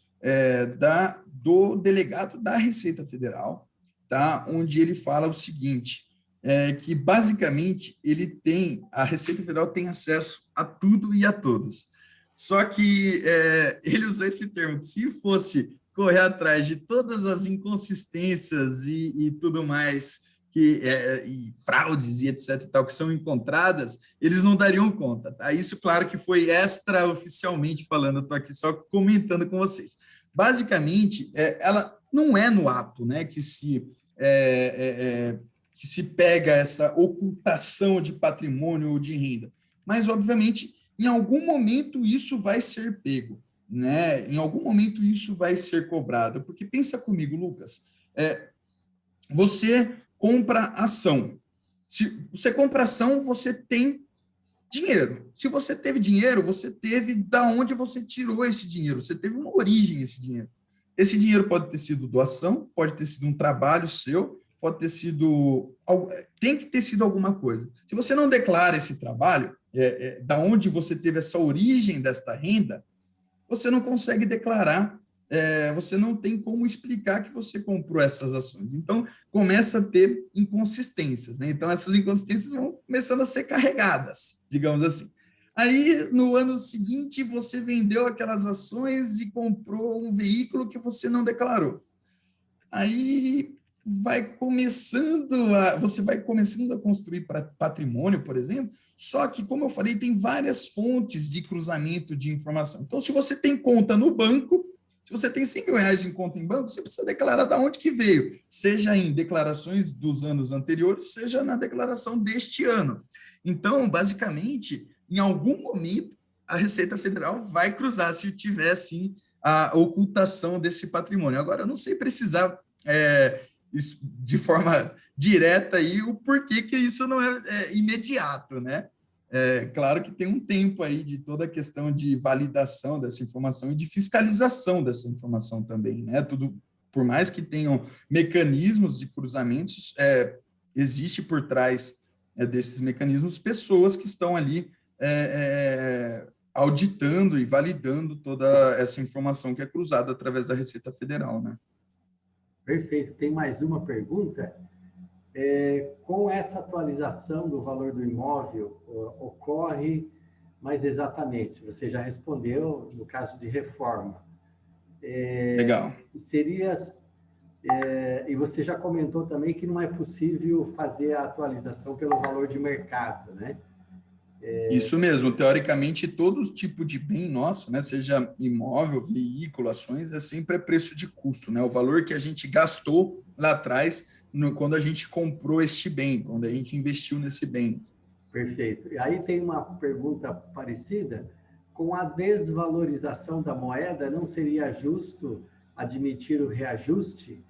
do delegado da Receita Federal, tá? Onde ele fala o seguinte, que basicamente a Receita Federal tem acesso a tudo e a todos. Só que ele usou esse termo, que se fosse correr atrás de todas as inconsistências e tudo mais, e fraudes e etc. e tal, que são encontradas, eles não dariam conta. Tá? Isso, claro, que foi extraoficialmente falando, eu estou aqui só comentando com vocês. Basicamente, ela não é no ato, né, que se pega essa ocultação de patrimônio ou de renda, mas, obviamente, em algum momento isso vai ser pego, né? Em algum momento isso vai ser cobrado, porque pensa comigo, Lucas, você compra ação. Se você compra ação, você tem dinheiro. Se você teve dinheiro, você teve da onde você tirou esse dinheiro, você teve uma origem esse dinheiro. Esse dinheiro pode ter sido doação, pode ter sido um trabalho seu, pode ter sido, tem que ter sido alguma coisa. Se você não declara esse trabalho, da onde você teve essa origem desta renda, você não consegue declarar, você não tem como explicar que você comprou essas ações. Então, começa a ter inconsistências, né? Então, essas inconsistências vão começando a ser carregadas, digamos assim. Aí, no ano seguinte, você vendeu aquelas ações e comprou um veículo que você não declarou. Aí, você vai começando a construir patrimônio, por exemplo, só que, como eu falei, tem várias fontes de cruzamento de informação. Então, se você tem conta no banco, se você tem R$ 100.000 em conta em banco, você precisa declarar de onde que veio, seja em declarações dos anos anteriores, seja na declaração deste ano. Então, basicamente, em algum momento, a Receita Federal vai cruzar se tiver, sim, a ocultação desse patrimônio. Agora, eu não sei precisar de forma direta aí o porquê que isso não é imediato, né? Claro que tem um tempo aí de toda a questão de validação dessa informação e de fiscalização dessa informação também, né? Tudo, por mais que tenham mecanismos de cruzamentos, existe por trás desses mecanismos pessoas que estão ali auditando e validando toda essa informação que é cruzada através da Receita Federal, né? Perfeito. Tem mais uma pergunta? Com essa atualização do valor do imóvel, ocorre mais exatamente? Você já respondeu no caso de reforma. Legal. E você já comentou também que não é possível fazer a atualização pelo valor de mercado, né? Isso mesmo. Teoricamente, todo tipo de bem nosso, né, seja imóvel, veículo, ações, é sempre preço de custo, né? O valor que a gente gastou lá atrás, quando a gente comprou este bem, quando a gente investiu nesse bem. Perfeito. E aí tem uma pergunta parecida. Com a desvalorização da moeda, não seria justo admitir o reajuste?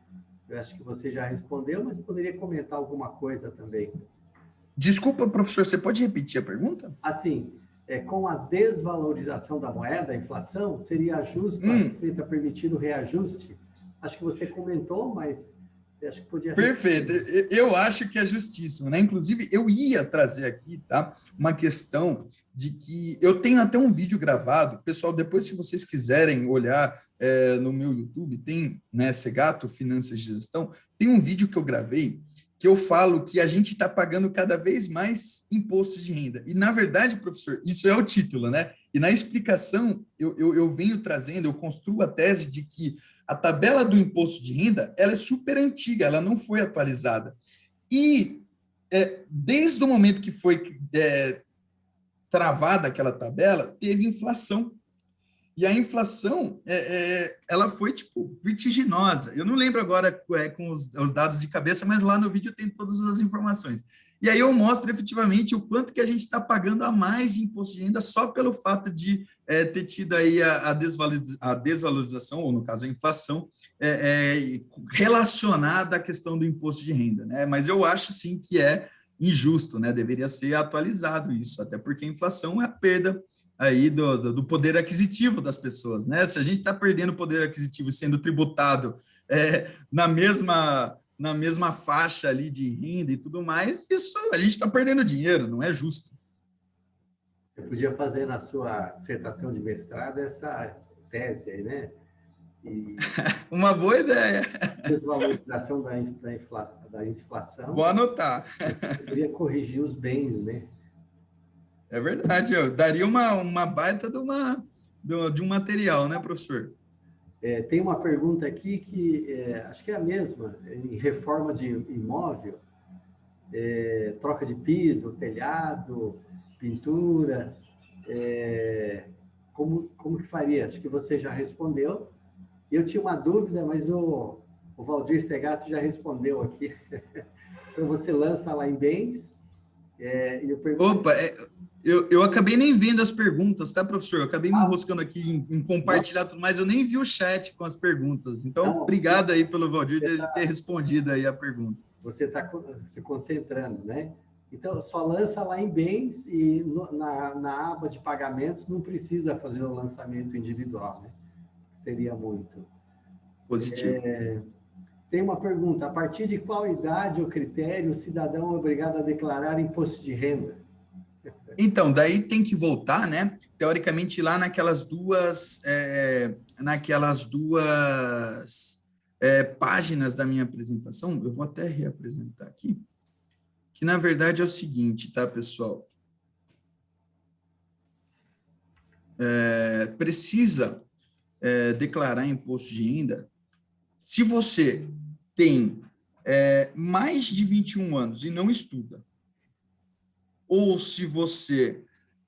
Eu acho que você já respondeu, mas poderia comentar alguma coisa também. Desculpa, professor, você pode repetir a pergunta? Assim, com a desvalorização da moeda, a inflação, seria justo a Receita permitir o reajuste? Acho que você comentou, mas acho que podia... Perfeito. Eu acho que é justíssimo, né? Inclusive, eu ia trazer aqui, tá, uma questão de que eu tenho até um vídeo gravado, pessoal, depois, se vocês quiserem olhar no meu YouTube, tem, né, Segato Finanças de Gestão, tem um vídeo que eu gravei que eu falo que a gente está pagando cada vez mais imposto de renda. E, na verdade, professor, isso é o título, né? E na explicação, eu venho trazendo, eu construo a tese de que a tabela do imposto de renda, ela é super antiga, ela não foi atualizada. E desde o momento que foi travada aquela tabela, teve inflação. E a inflação, ela foi, tipo, vertiginosa. Eu não lembro agora com os dados de cabeça, mas lá no vídeo tem todas as informações. E aí eu mostro efetivamente o quanto que a gente está pagando a mais de imposto de renda só pelo fato de ter tido aí a desvalorização, ou no caso a inflação, relacionada à questão do imposto de renda, né? Mas eu acho, sim, que é injusto, né? Deveria ser atualizado isso, até porque a inflação é a perda aí do poder aquisitivo das pessoas, né? Se a gente está perdendo o poder aquisitivo sendo tributado na mesma faixa ali de renda e tudo mais, isso a gente está perdendo dinheiro, não é justo. Você podia fazer na sua dissertação de mestrado essa tese aí, né? Uma boa ideia. Desvalorização da inflação. Vou anotar. Poderia corrigir os bens, né? É verdade, daria uma baita de um material, né, professor? Tem uma pergunta aqui que acho que é a mesma, em reforma de imóvel, troca de piso, telhado, pintura, como que faria? Acho que você já respondeu. Eu tinha uma dúvida, mas o Valdir Segato já respondeu aqui. Então, você lança lá em bens, e eu pergunto... Opa, eu acabei nem vendo as perguntas, tá, professor? Eu acabei me enroscando aqui em compartilhar tudo, mas eu nem vi o chat com as perguntas. Então, obrigado aí pelo Valdir de ter respondido aí a pergunta. Você está se concentrando, né? Então, só lança lá em bens e na aba de pagamentos não precisa fazer o lançamento individual, né? Seria muito positivo. Tem uma pergunta: a partir de qual idade ou critério o cidadão é obrigado a declarar imposto de renda? Então, daí tem que voltar, né? Teoricamente, lá naquelas duas páginas da minha apresentação, eu vou até reapresentar aqui, que na verdade é o seguinte, tá, pessoal? Precisa declarar imposto de renda se você tem mais de 21 anos e não estuda, ou se você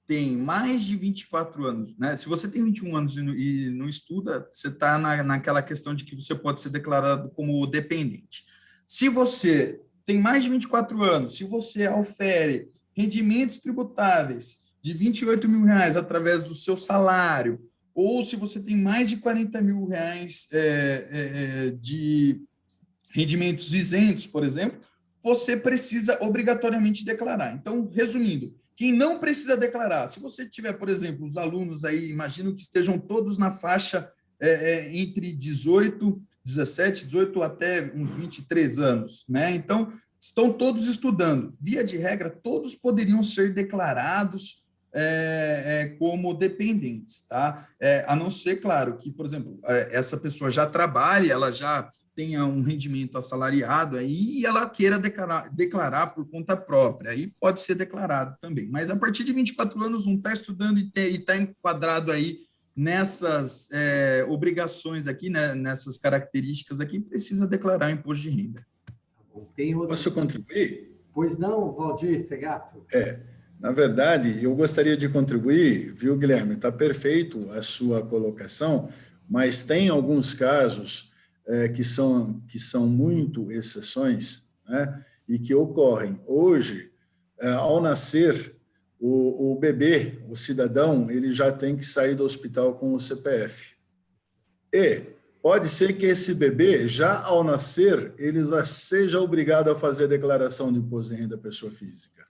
tem mais de 24 anos, né? Se você tem 21 anos e não estuda, você está naquela questão de que você pode ser declarado como dependente. Se você tem mais de 24 anos, se você ofere rendimentos tributáveis de R$ 28 mil através do seu salário, ou se você tem mais de R$ 40 mil de rendimentos isentos, por exemplo, você precisa obrigatoriamente declarar. Então, resumindo, quem não precisa declarar, se você tiver, por exemplo, os alunos aí, imagino que estejam todos na faixa entre 18 até uns 23 anos, né? Então, estão todos estudando. Via de regra, todos poderiam ser declarados como dependentes, tá? A não ser, claro, que, por exemplo, essa pessoa já trabalhe, ela já tenha um rendimento assalariado aí e ela queira declarar por conta própria, aí pode ser declarado também. Mas a partir de 24 anos, um está estudando e está enquadrado aí nessas obrigações aqui, né, nessas características aqui, precisa declarar imposto de renda. Posso contribuir? Pois não, Valdir Segato? Na verdade, eu gostaria de contribuir, viu, Guilherme? Está perfeito a sua colocação, mas tem alguns casos que são muito exceções, né, e que ocorrem. Hoje, ao nascer, o bebê, o cidadão, ele já tem que sair do hospital com o CPF. E pode ser que esse bebê, já ao nascer, ele já seja obrigado a fazer a declaração de imposto de renda da pessoa física,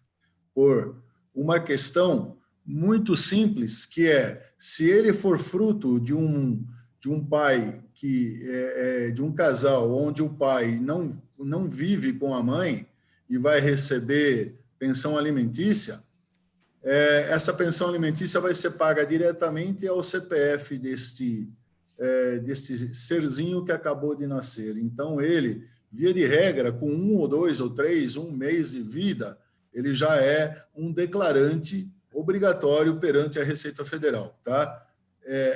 por uma questão muito simples, que se ele for fruto de um pai de um casal onde o pai não vive com a mãe e vai receber pensão alimentícia, essa pensão alimentícia vai ser paga diretamente ao CPF deste serzinho que acabou de nascer. Então, ele, via de regra, com 1 ou 2 ou 3, um mês de vida, ele já é um declarante obrigatório perante a Receita Federal, tá?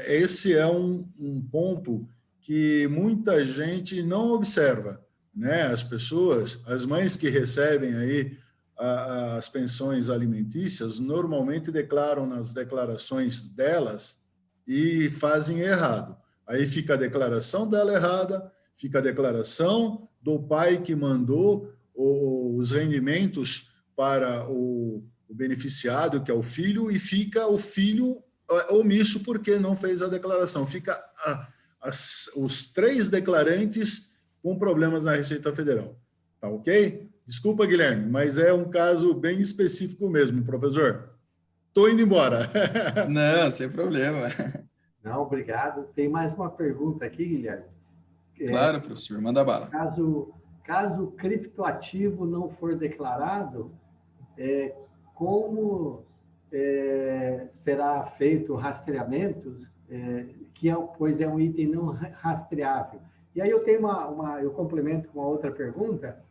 Esse é um ponto que muita gente não observa, né? As pessoas, as mães que recebem aí as pensões alimentícias, normalmente declaram nas declarações delas e fazem errado. Aí fica a declaração dela errada, fica a declaração do pai que mandou os rendimentos para o beneficiado, que é o filho, e fica o filho omisso porque não fez a declaração. Fica os 3 declarantes com problemas na Receita Federal. Tá ok? Desculpa, Guilherme, mas é um caso bem específico mesmo, professor. Estou indo embora. Não, sem problema. Não, obrigado. Tem mais uma pergunta aqui, Guilherme. Claro, professor, manda bala. Caso o criptoativo não for declarado, como será feito o rastreamento, pois é um item não rastreável? E aí eu tenho eu complemento com uma outra pergunta.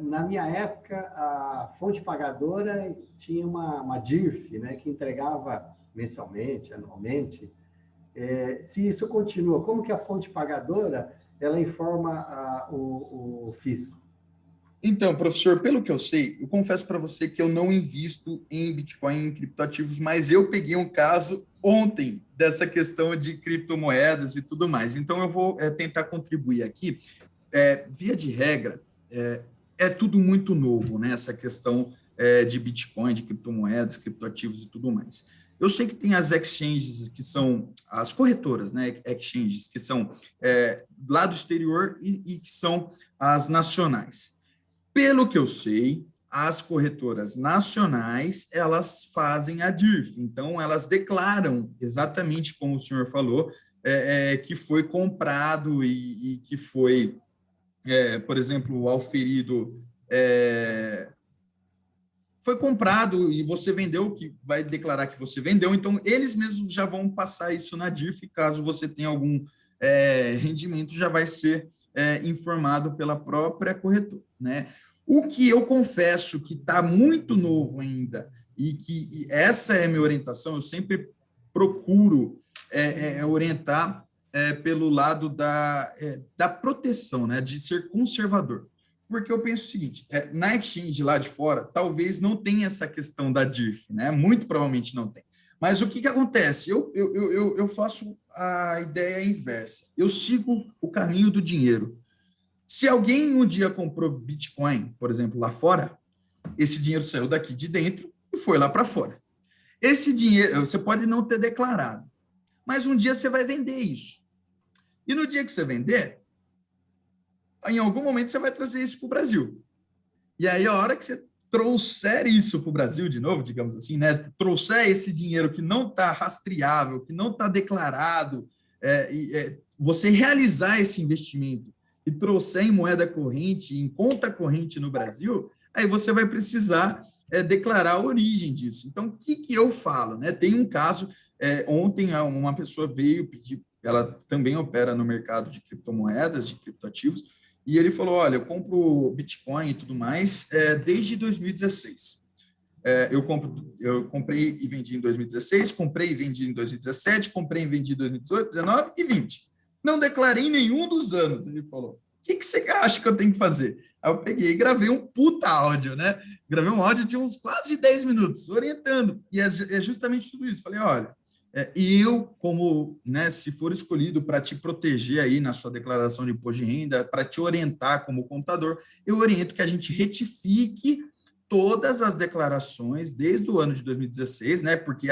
Na minha época, a fonte pagadora tinha uma DIRF, né, que entregava mensalmente, anualmente. Se isso continua, como que a fonte pagadora ela informa o fisco? Então, professor, pelo que eu sei, eu confesso para você que eu não invisto em Bitcoin, em criptoativos, mas eu peguei um caso ontem dessa questão de criptomoedas e tudo mais. Então, eu vou tentar contribuir aqui. Via de regra, é tudo muito novo, né? Essa questão de Bitcoin, de criptomoedas, criptoativos e tudo mais. Eu sei que tem as exchanges, que são as corretoras, né? Exchanges, que são lá do exterior e que são as nacionais. Pelo que eu sei, as corretoras nacionais, elas fazem a DIRF, então elas declaram exatamente como o senhor falou, que foi comprado e que foi, por exemplo, auferido, foi comprado e você vendeu, que vai declarar que você vendeu, então eles mesmos já vão passar isso na DIRF, caso você tenha algum rendimento, já vai ser informado pela própria corretora, né? O que eu confesso que está muito novo ainda, e essa é a minha orientação, eu sempre procuro orientar pelo lado da proteção, né, de ser conservador. Porque eu penso o seguinte, na exchange lá de fora, talvez não tenha essa questão da DIRF, né? Muito provavelmente não tem. Mas o que acontece? Eu faço a ideia inversa. Eu sigo o caminho do dinheiro. Se alguém um dia comprou Bitcoin, por exemplo, lá fora, esse dinheiro saiu daqui de dentro e foi lá para fora. Esse dinheiro, você pode não ter declarado, mas um dia você vai vender isso. E no dia que você vender, em algum momento você vai trazer isso para o Brasil. E aí, a hora que você trouxer isso para o Brasil de novo, digamos assim, né? Trouxer esse dinheiro que não está rastreável, que não está declarado, você realizar esse investimento e trouxer em moeda corrente, em conta corrente no Brasil, aí você vai precisar declarar a origem disso. Então, o que eu falo? Né? Tem um caso, ontem uma pessoa veio pedir, ela também opera no mercado de criptomoedas, de criptoativos, e ele falou, olha, eu compro Bitcoin e tudo mais desde 2016. Eu comprei e vendi em 2016, comprei e vendi em 2017, comprei e vendi em 2018, 19 e 20. Não declarei em nenhum dos anos, ele falou. O que você acha que eu tenho que fazer? Aí eu peguei e gravei um puta áudio, né? Gravei um áudio de uns quase 10 minutos, orientando. E é justamente tudo isso. Falei, olha, e eu, como, né, se for escolhido para te proteger aí na sua declaração de imposto de renda, para te orientar como contador, eu oriento que a gente retifique todas as declarações desde o ano de 2016, né, porque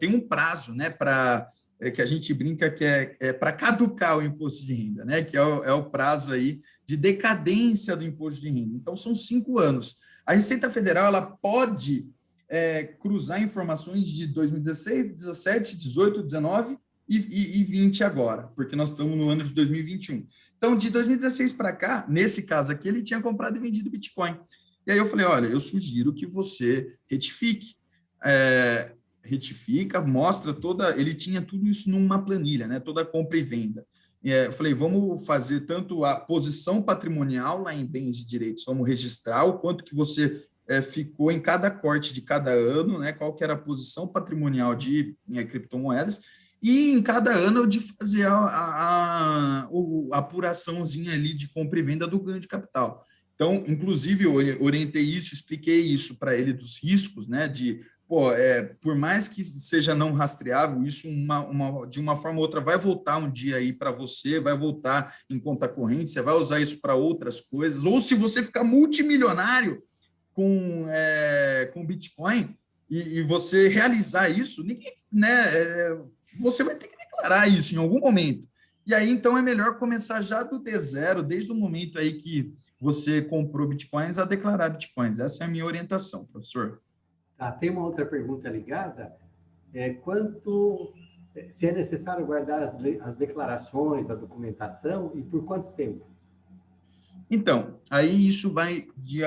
tem um prazo, né, para que a gente brinca que para caducar o imposto de renda, né, que é o prazo aí de decadência do imposto de renda. Então, são 5 anos. A Receita Federal, ela pode cruzar informações de 2016, 17, 18, 19 e 20 agora, porque nós estamos no ano de 2021. Então, de 2016 para cá, nesse caso aqui, ele tinha comprado e vendido Bitcoin. E aí eu falei, olha, eu sugiro que você retifique. Retifica, mostra toda... Ele tinha tudo isso numa planilha, né? Toda a compra e venda. Eu falei, vamos fazer tanto a posição patrimonial lá em bens e direitos, vamos registrar o quanto que você ficou em cada corte de cada ano, né? Qual que era a posição patrimonial de criptomoedas, e em cada ano de fazer a apuraçãozinha ali de compra e venda do ganho de capital. Então, inclusive, eu orientei isso, expliquei isso para ele dos riscos, né? Por mais que seja não rastreável, isso de uma forma ou outra vai voltar um dia aí para você, vai voltar em conta corrente, você vai usar isso para outras coisas, ou se você ficar multimilionário com Bitcoin e você realizar isso, ninguém, né? Você vai ter que declarar isso em algum momento. E aí, então, é melhor começar já do D0, desde o momento aí que você comprou Bitcoins, a declarar Bitcoins. Essa é a minha orientação, professor. Tá, tem uma outra pergunta ligada. Se é necessário guardar as declarações, a documentação, e por quanto tempo? Então, aí isso vai de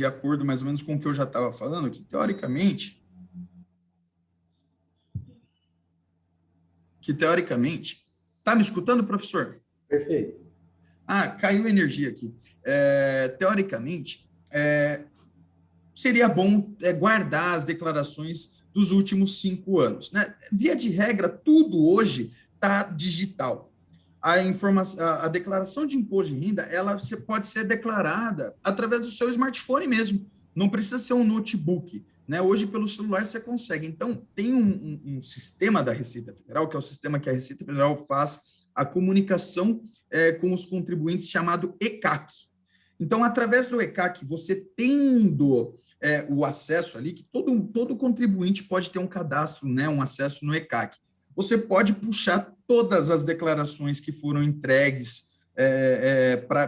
acordo mais ou menos com o que eu já estava falando, que teoricamente, tá me escutando, professor? Perfeito. Caiu energia aqui. Teoricamente, seria bom guardar as declarações dos últimos 5 anos, né? Via de regra, tudo hoje está digital. A declaração de imposto de renda, ela pode ser declarada através do seu smartphone mesmo. Não precisa ser um notebook, né? Hoje, pelo celular, você consegue. Então, tem um sistema da Receita Federal, que é o sistema que a Receita Federal faz a comunicação com os contribuintes, chamado ECAC. Então, através do ECAC, você tendo o acesso ali, que todo contribuinte pode ter um cadastro, né, um acesso no ECAC. Você pode puxar todas as declarações que foram entregues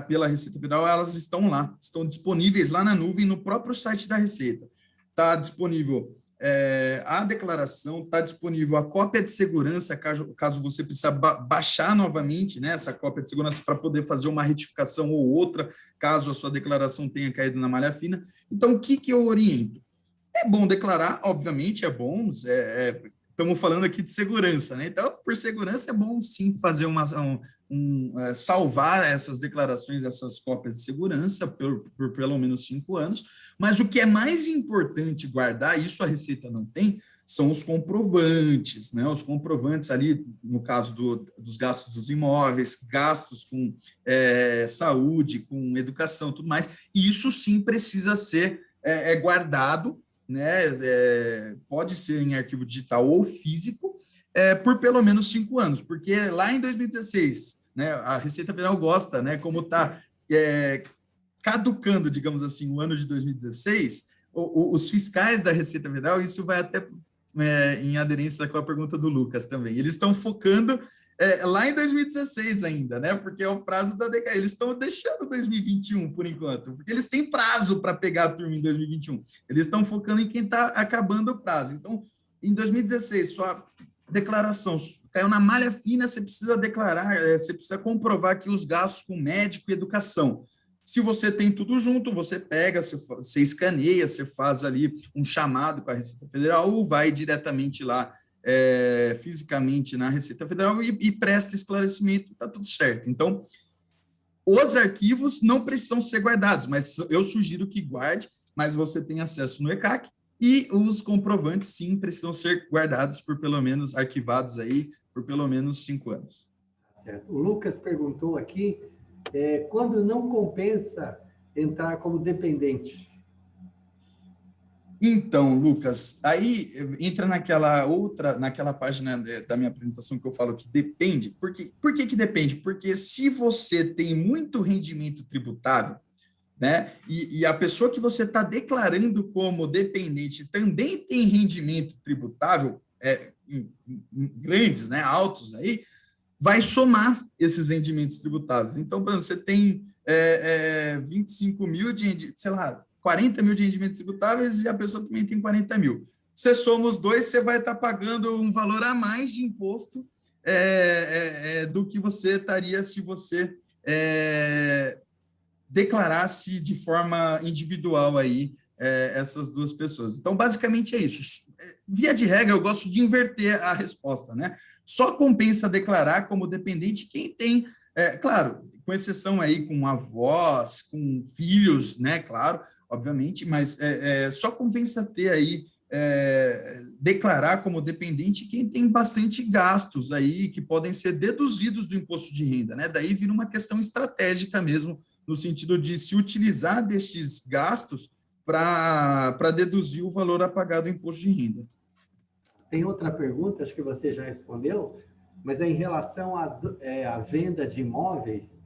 pela Receita Federal, elas estão lá, estão disponíveis lá na nuvem, no próprio site da Receita. Está disponível a declaração, está disponível a cópia de segurança, caso você precisa baixar novamente, né, essa cópia de segurança para poder fazer uma retificação ou outra, caso a sua declaração tenha caído na malha fina. Então, o que eu oriento? É bom declarar, obviamente, é bom, estamos falando aqui de segurança, né? Então, por segurança, é bom sim fazer salvar essas declarações, essas cópias de segurança por pelo menos 5 anos, mas o que é mais importante guardar, isso a Receita não tem, são os comprovantes, né? Os comprovantes ali, no caso dos gastos dos imóveis, gastos com saúde, com educação, tudo mais. Isso sim precisa ser guardado, né? Pode ser em arquivo digital ou físico, por pelo menos 5 anos, porque lá em 2016, né, a Receita Federal gosta, né, como está caducando, digamos assim, o ano de 2016, os fiscais da Receita Federal, isso vai até em aderência com a pergunta do Lucas também, eles estão focando lá em 2016 ainda, né, porque é o prazo da DK, eles estão deixando 2021 por enquanto, porque eles têm prazo para pegar a turma em 2021, eles estão focando em quem está acabando o prazo. Então, em 2016, sua declaração caiu na malha fina, você precisa declarar, você precisa comprovar que os gastos com médico e educação. Se você tem tudo junto, você pega, você escaneia, você faz ali um chamado com a Receita Federal ou vai diretamente lá, fisicamente na Receita Federal e presta esclarecimento, está tudo certo. Então, os arquivos não precisam ser guardados, mas eu sugiro que guarde, mas você tem acesso no ECAC, e os comprovantes, sim, precisam ser guardados por pelo menos, arquivados aí, por pelo menos 5 anos. Certo. O Lucas perguntou aqui, quando não compensa entrar como dependente? Então, Lucas, aí entra naquela página da minha apresentação que eu falo que depende. Por que depende? Porque se você tem muito rendimento tributável, né, e a pessoa que você está declarando como dependente também tem rendimento tributável grandes, né, altos aí, vai somar esses rendimentos tributáveis. Então, por exemplo, você tem 25 mil de, sei lá, 40 mil de rendimentos tributáveis e a pessoa também tem 40 mil. Você soma os dois, você vai estar pagando um valor a mais de imposto do que você estaria se você declarasse de forma individual aí essas duas pessoas. Então, basicamente é isso. Via de regra, eu gosto de inverter a resposta, né? Só compensa declarar como dependente quem tem, claro, com exceção aí com avós, com filhos, né? Claro, obviamente, mas só compensa ter aí, declarar como dependente quem tem bastante gastos aí que podem ser deduzidos do imposto de renda, né? Daí vira uma questão estratégica mesmo, no sentido de se utilizar destes gastos para deduzir o valor a pagar do imposto de renda. Tem outra pergunta, acho que você já respondeu, mas é em relação à venda de imóveis,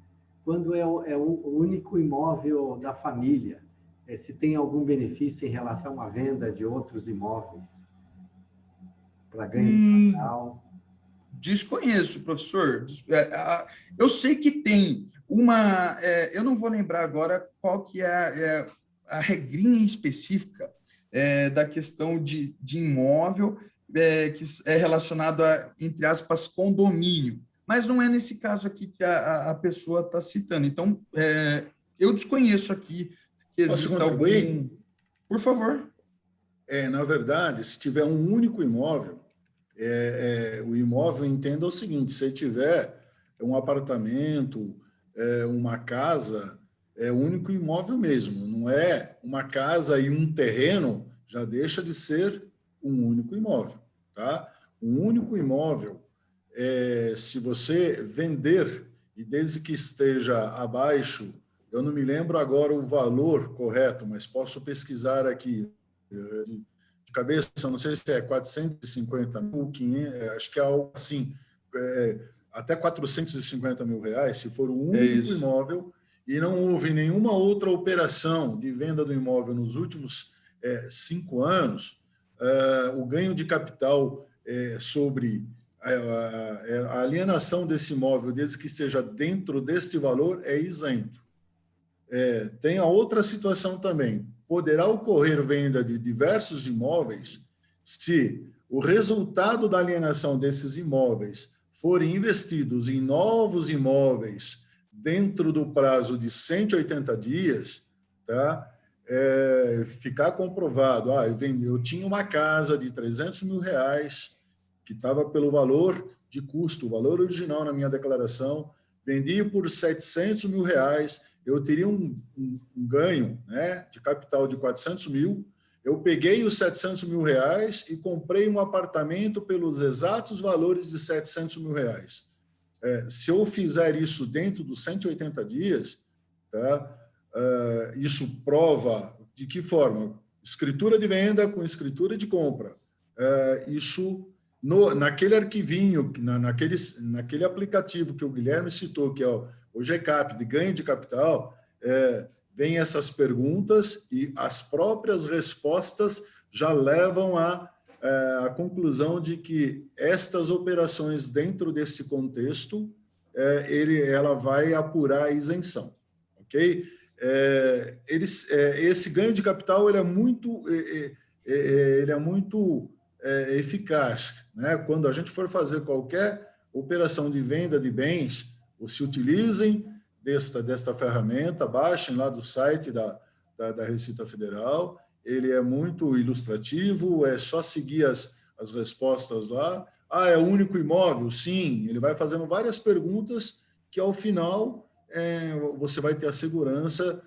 quando é o único imóvel da família, se tem algum benefício em relação à venda de outros imóveis para ganho de capital? Desconheço, professor. Eu sei que tem uma... eu não vou lembrar agora qual que é a regrinha específica da questão de imóvel que é relacionado a, entre aspas, condomínio. Mas não é nesse caso aqui que a pessoa está citando. Então, eu desconheço aqui que exista algum... Por favor. Na verdade, se tiver um único imóvel, o imóvel, entenda o seguinte: se tiver um apartamento, uma casa, é o único imóvel mesmo, não é uma casa e um terreno, já deixa de ser um único imóvel, tá? Um único imóvel, se você vender, e desde que esteja abaixo, eu não me lembro agora o valor correto, mas posso pesquisar aqui, de cabeça, não sei se é 450 mil, 500, acho que é algo assim, até 450 mil reais, se for o único imóvel, e não houve nenhuma outra operação de venda do imóvel nos últimos 5 anos, o ganho de capital sobre a alienação desse imóvel, desde que esteja dentro deste valor, é isento. Tem a outra situação também. Poderá ocorrer venda de diversos imóveis se o resultado da alienação desses imóveis forem investidos em novos imóveis dentro do prazo de 180 dias, tá? Ficar comprovado, eu tinha uma casa de 300 mil reais, que estava pelo valor de custo, o valor original na minha declaração, vendi por 700 mil reais, eu teria um ganho, né, de capital de 400 mil, eu peguei os 700 mil reais e comprei um apartamento pelos exatos valores de 700 mil reais. Se eu fizer isso dentro dos 180 dias, tá? Isso prova de que forma? Escritura de venda com escritura de compra. Isso, naquele arquivinho, naquele aplicativo que o Guilherme citou, que é o GCAP, de ganho de capital, vem essas perguntas e as próprias respostas já levam à conclusão de que estas operações dentro desse contexto, ela vai apurar a isenção, ok? Esse ganho de capital ele é muito eficaz, né? Quando a gente for fazer qualquer operação de venda de bens, se utilizem desta ferramenta, baixem lá do site da Receita Federal, ele é muito ilustrativo, é só seguir as respostas lá. É o único imóvel? Sim, ele vai fazendo várias perguntas que, ao final, você vai ter a segurança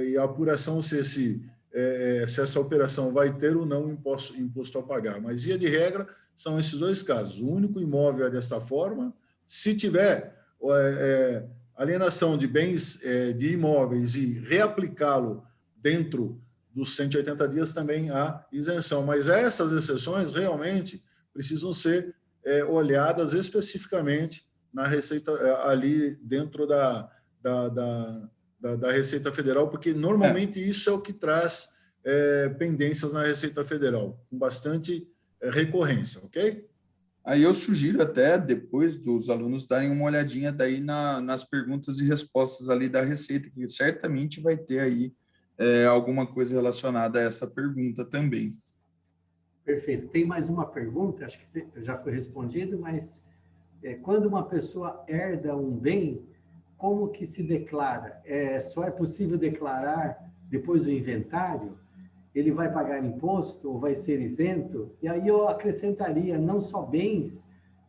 e a apuração se essa operação vai ter ou não imposto a pagar. Mas, via de regra, são esses dois casos. O único imóvel é desta forma. Se tiver alienação de bens, de imóveis, e reaplicá-lo dentro dos 180 dias, também há isenção. Mas essas exceções realmente precisam ser olhadas especificamente na Receita, ali dentro da Receita Federal, porque normalmente isso é o que traz pendências na Receita Federal, com bastante recorrência, ok? Aí eu sugiro até, depois dos alunos darem uma olhadinha daí nas perguntas e respostas ali da Receita, que certamente vai ter aí alguma coisa relacionada a essa pergunta também. Perfeito. Tem mais uma pergunta, acho que já foi respondido, mas quando uma pessoa herda um bem, como que se declara? Só é possível declarar depois do inventário? Ele vai pagar imposto ou vai ser isento? E aí eu acrescentaria não só bens,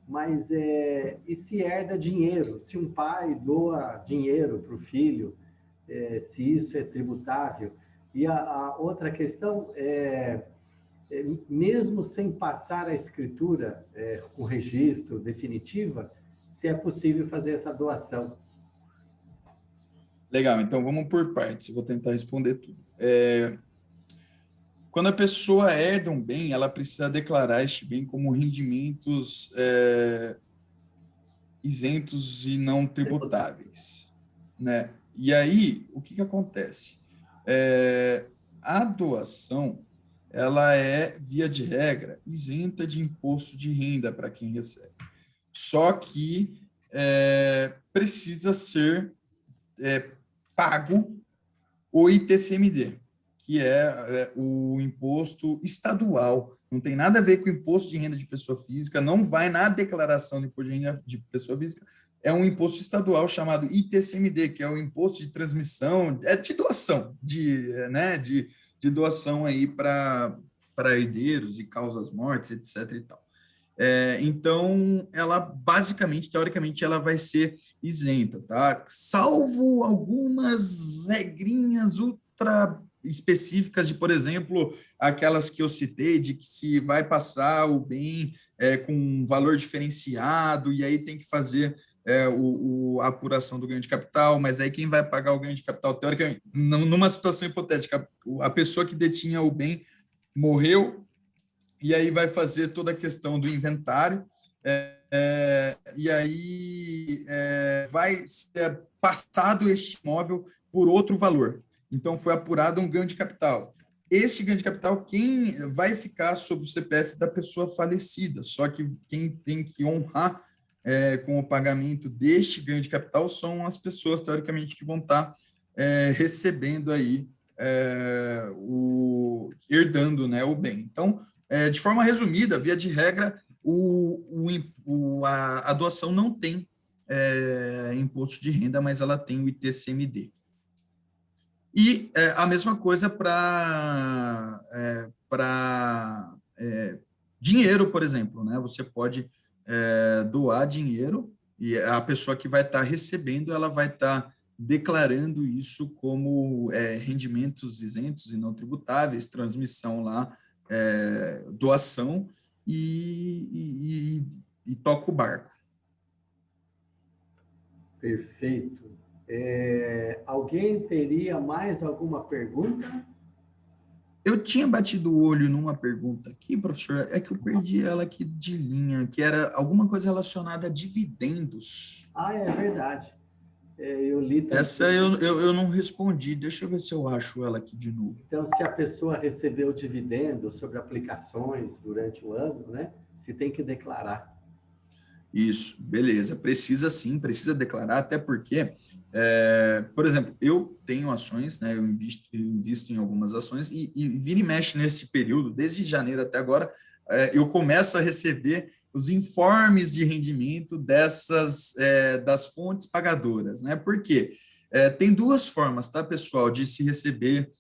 mas e se herda dinheiro? Se um pai doa dinheiro para o filho, se isso é tributável? E a outra questão mesmo sem passar a escritura com registro definitiva, se é possível fazer essa doação. Legal, então vamos por partes, eu vou tentar responder tudo. Quando a pessoa herda um bem, ela precisa declarar este bem como rendimentos isentos e não tributáveis, né? E aí, o que acontece? A doação, ela é, via de regra, isenta de imposto de renda para quem recebe. Só que precisa ser pago o ITCMD, que é o imposto estadual. Não tem nada a ver com o imposto de renda de pessoa física, não vai na declaração de imposto de renda de pessoa física, é um imposto estadual chamado ITCMD, que é o imposto de transmissão, de doação, de doação aí para herdeiros e causas mortes, etc. e tal. Então, ela basicamente, teoricamente, ela vai ser isenta, tá? Salvo algumas regrinhas ultra específicas de, por exemplo, aquelas que eu citei, de que se vai passar o bem com um valor diferenciado, e aí tem que fazer a apuração do ganho de capital, mas aí quem vai pagar o ganho de capital, teoricamente, numa situação hipotética, a pessoa que detinha o bem morreu, e aí vai fazer toda a questão do inventário, e aí vai ser passado este imóvel por outro valor. Então, foi apurado um ganho de capital. Este ganho de capital, quem vai ficar sob o CPF da pessoa falecida, só que quem tem que honrar com o pagamento deste ganho de capital são as pessoas, teoricamente, que vão estar recebendo aí, herdando, né, o bem. Então, de forma resumida, via de regra, a doação não tem imposto de renda, mas ela tem o ITCMD. E a mesma coisa para dinheiro, por exemplo, né? Você pode doar dinheiro e a pessoa que vai estar recebendo, ela vai estar declarando isso como rendimentos isentos e não tributáveis, transmissão lá, doação e toca o barco. Perfeito. Alguém teria mais alguma pergunta? Eu tinha batido o olho numa pergunta aqui, professor, é que eu perdi ela aqui de linha, que era alguma coisa relacionada a dividendos. Ah, é verdade. Eu li também. Essa eu não respondi, deixa eu ver se eu acho ela aqui de novo. Então, se a pessoa recebeu dividendos sobre aplicações durante o ano, né, se tem que declarar. Isso, beleza. Precisa sim, precisa declarar, até porque, por exemplo, eu tenho ações, né? Eu invisto em algumas ações e vira e mexe nesse período, desde janeiro até agora, eu começo a receber os informes de rendimento das fontes pagadoras, né? Por quê? Tem duas formas, tá, pessoal, de se receber.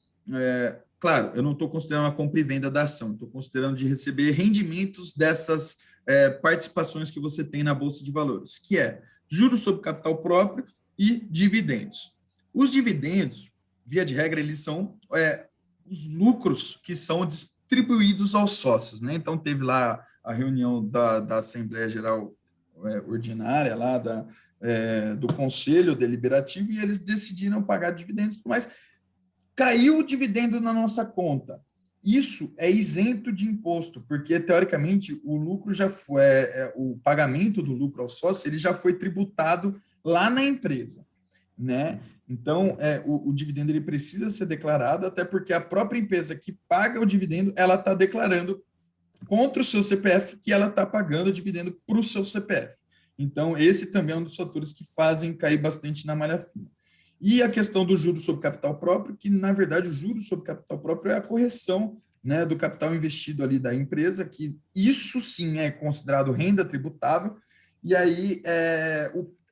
Claro, eu não estou considerando a compra e venda da ação, estou considerando de receber rendimentos dessas participações que você tem na Bolsa de Valores, que é juros sobre capital próprio e dividendos. Os dividendos, via de regra, eles são os lucros que são distribuídos aos sócios, né? Então, teve lá a reunião da Assembleia Geral Ordinária, lá do Conselho Deliberativo, e eles decidiram pagar dividendos, mas caiu o dividendo na nossa conta. Isso é isento de imposto, porque, teoricamente, o lucro já foi, o pagamento do lucro ao sócio, ele já foi tributado lá na empresa, né? Então, o dividendo ele precisa ser declarado, até porque a própria empresa que paga o dividendo, ela está declarando contra o seu CPF que ela está pagando o dividendo para o seu CPF. Então, esse também é um dos fatores que fazem cair bastante na malha fina. E a questão do juros sobre capital próprio, que, na verdade, o juros sobre capital próprio é a correção, né, do capital investido ali da empresa, que isso sim é considerado renda tributável, e aí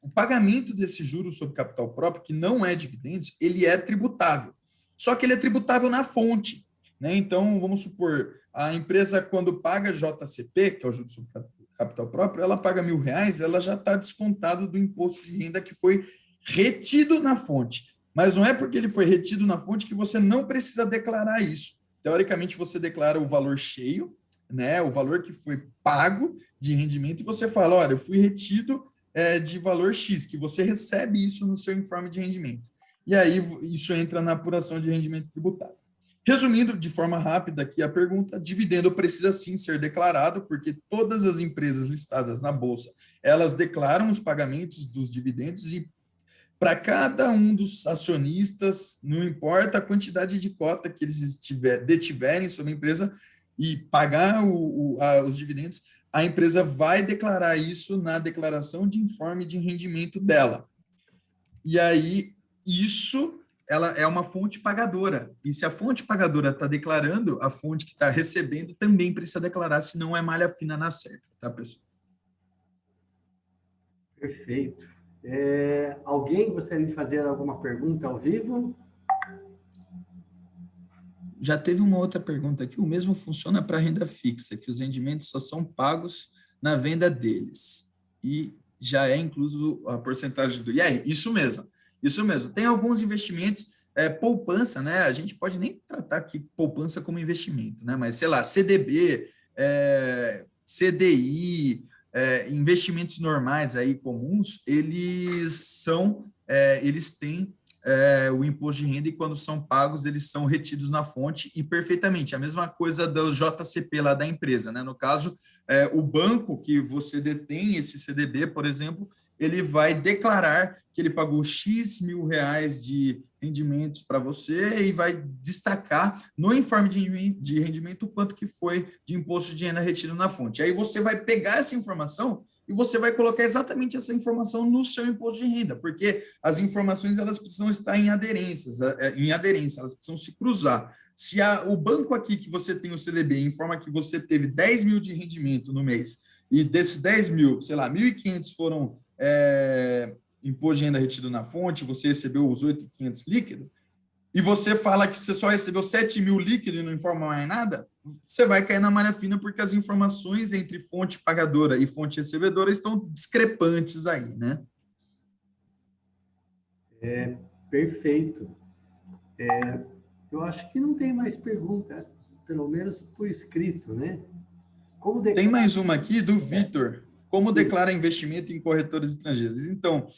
o pagamento desse juros sobre capital próprio, que não é dividendos, ele é tributável. Só que ele é tributável na fonte, né? Então, vamos supor, a empresa, quando paga JCP, que é o juros sobre capital próprio, ela paga R$1.000, ela já está descontado do imposto de renda que foi retido na fonte. Mas não é porque ele foi retido na fonte que você não precisa declarar isso. Teoricamente, você declara o valor cheio, né, o valor que foi pago de rendimento, e você fala, olha, eu fui retido de valor X, que você recebe isso no seu informe de rendimento. E aí, isso entra na apuração de rendimento tributável. Resumindo, de forma rápida aqui a pergunta, dividendo precisa sim ser declarado, porque todas as empresas listadas na Bolsa, elas declaram os pagamentos dos dividendos e para cada um dos acionistas, não importa a quantidade de cota que eles detiverem sobre a empresa e pagar os dividendos, a empresa vai declarar isso na declaração de informe de rendimento dela. E aí, isso ela é uma fonte pagadora. E se a fonte pagadora está declarando, a fonte que está recebendo também precisa declarar, senão é malha fina na certa, tá, pessoal? Perfeito. Alguém gostaria de fazer alguma pergunta ao vivo? Já teve uma outra pergunta aqui. O mesmo funciona para renda fixa, que os rendimentos só são pagos na venda deles. E já é incluso a porcentagem do IR? Isso mesmo, isso mesmo. Tem alguns investimentos, poupança, né? A gente pode nem tratar aqui poupança como investimento, né? Mas, sei lá, CDB, CDI, investimentos normais aí comuns, eles têm o imposto de renda, e quando são pagos, eles são retidos na fonte, e perfeitamente. A mesma coisa do JCP lá da empresa, né? No caso, o banco que você detém esse CDB, por exemplo, ele vai declarar que ele pagou X mil reais de rendimentos para você e vai destacar no informe de rendimento o quanto que foi de imposto de renda retido na fonte. Aí você vai pegar essa informação e você vai colocar exatamente essa informação no seu imposto de renda, porque as informações elas precisam estar em aderência, elas precisam se cruzar. Se o banco aqui que você tem o CDB informa que você teve 10 mil de rendimento no mês, e desses 10 mil, sei lá, 1.500 foram imposto de renda retido na fonte, você recebeu os 8.500 líquido, e você fala que você só recebeu 7 mil líquido e não informa mais nada, você vai cair na malha fina, porque as informações entre fonte pagadora e fonte recebedora estão discrepantes aí, né? Perfeito. Eu acho que não tem mais pergunta, pelo menos por escrito, né? Como Tem declara... mais uma aqui do Vitor. Como declara investimento em corretores estrangeiros? Então,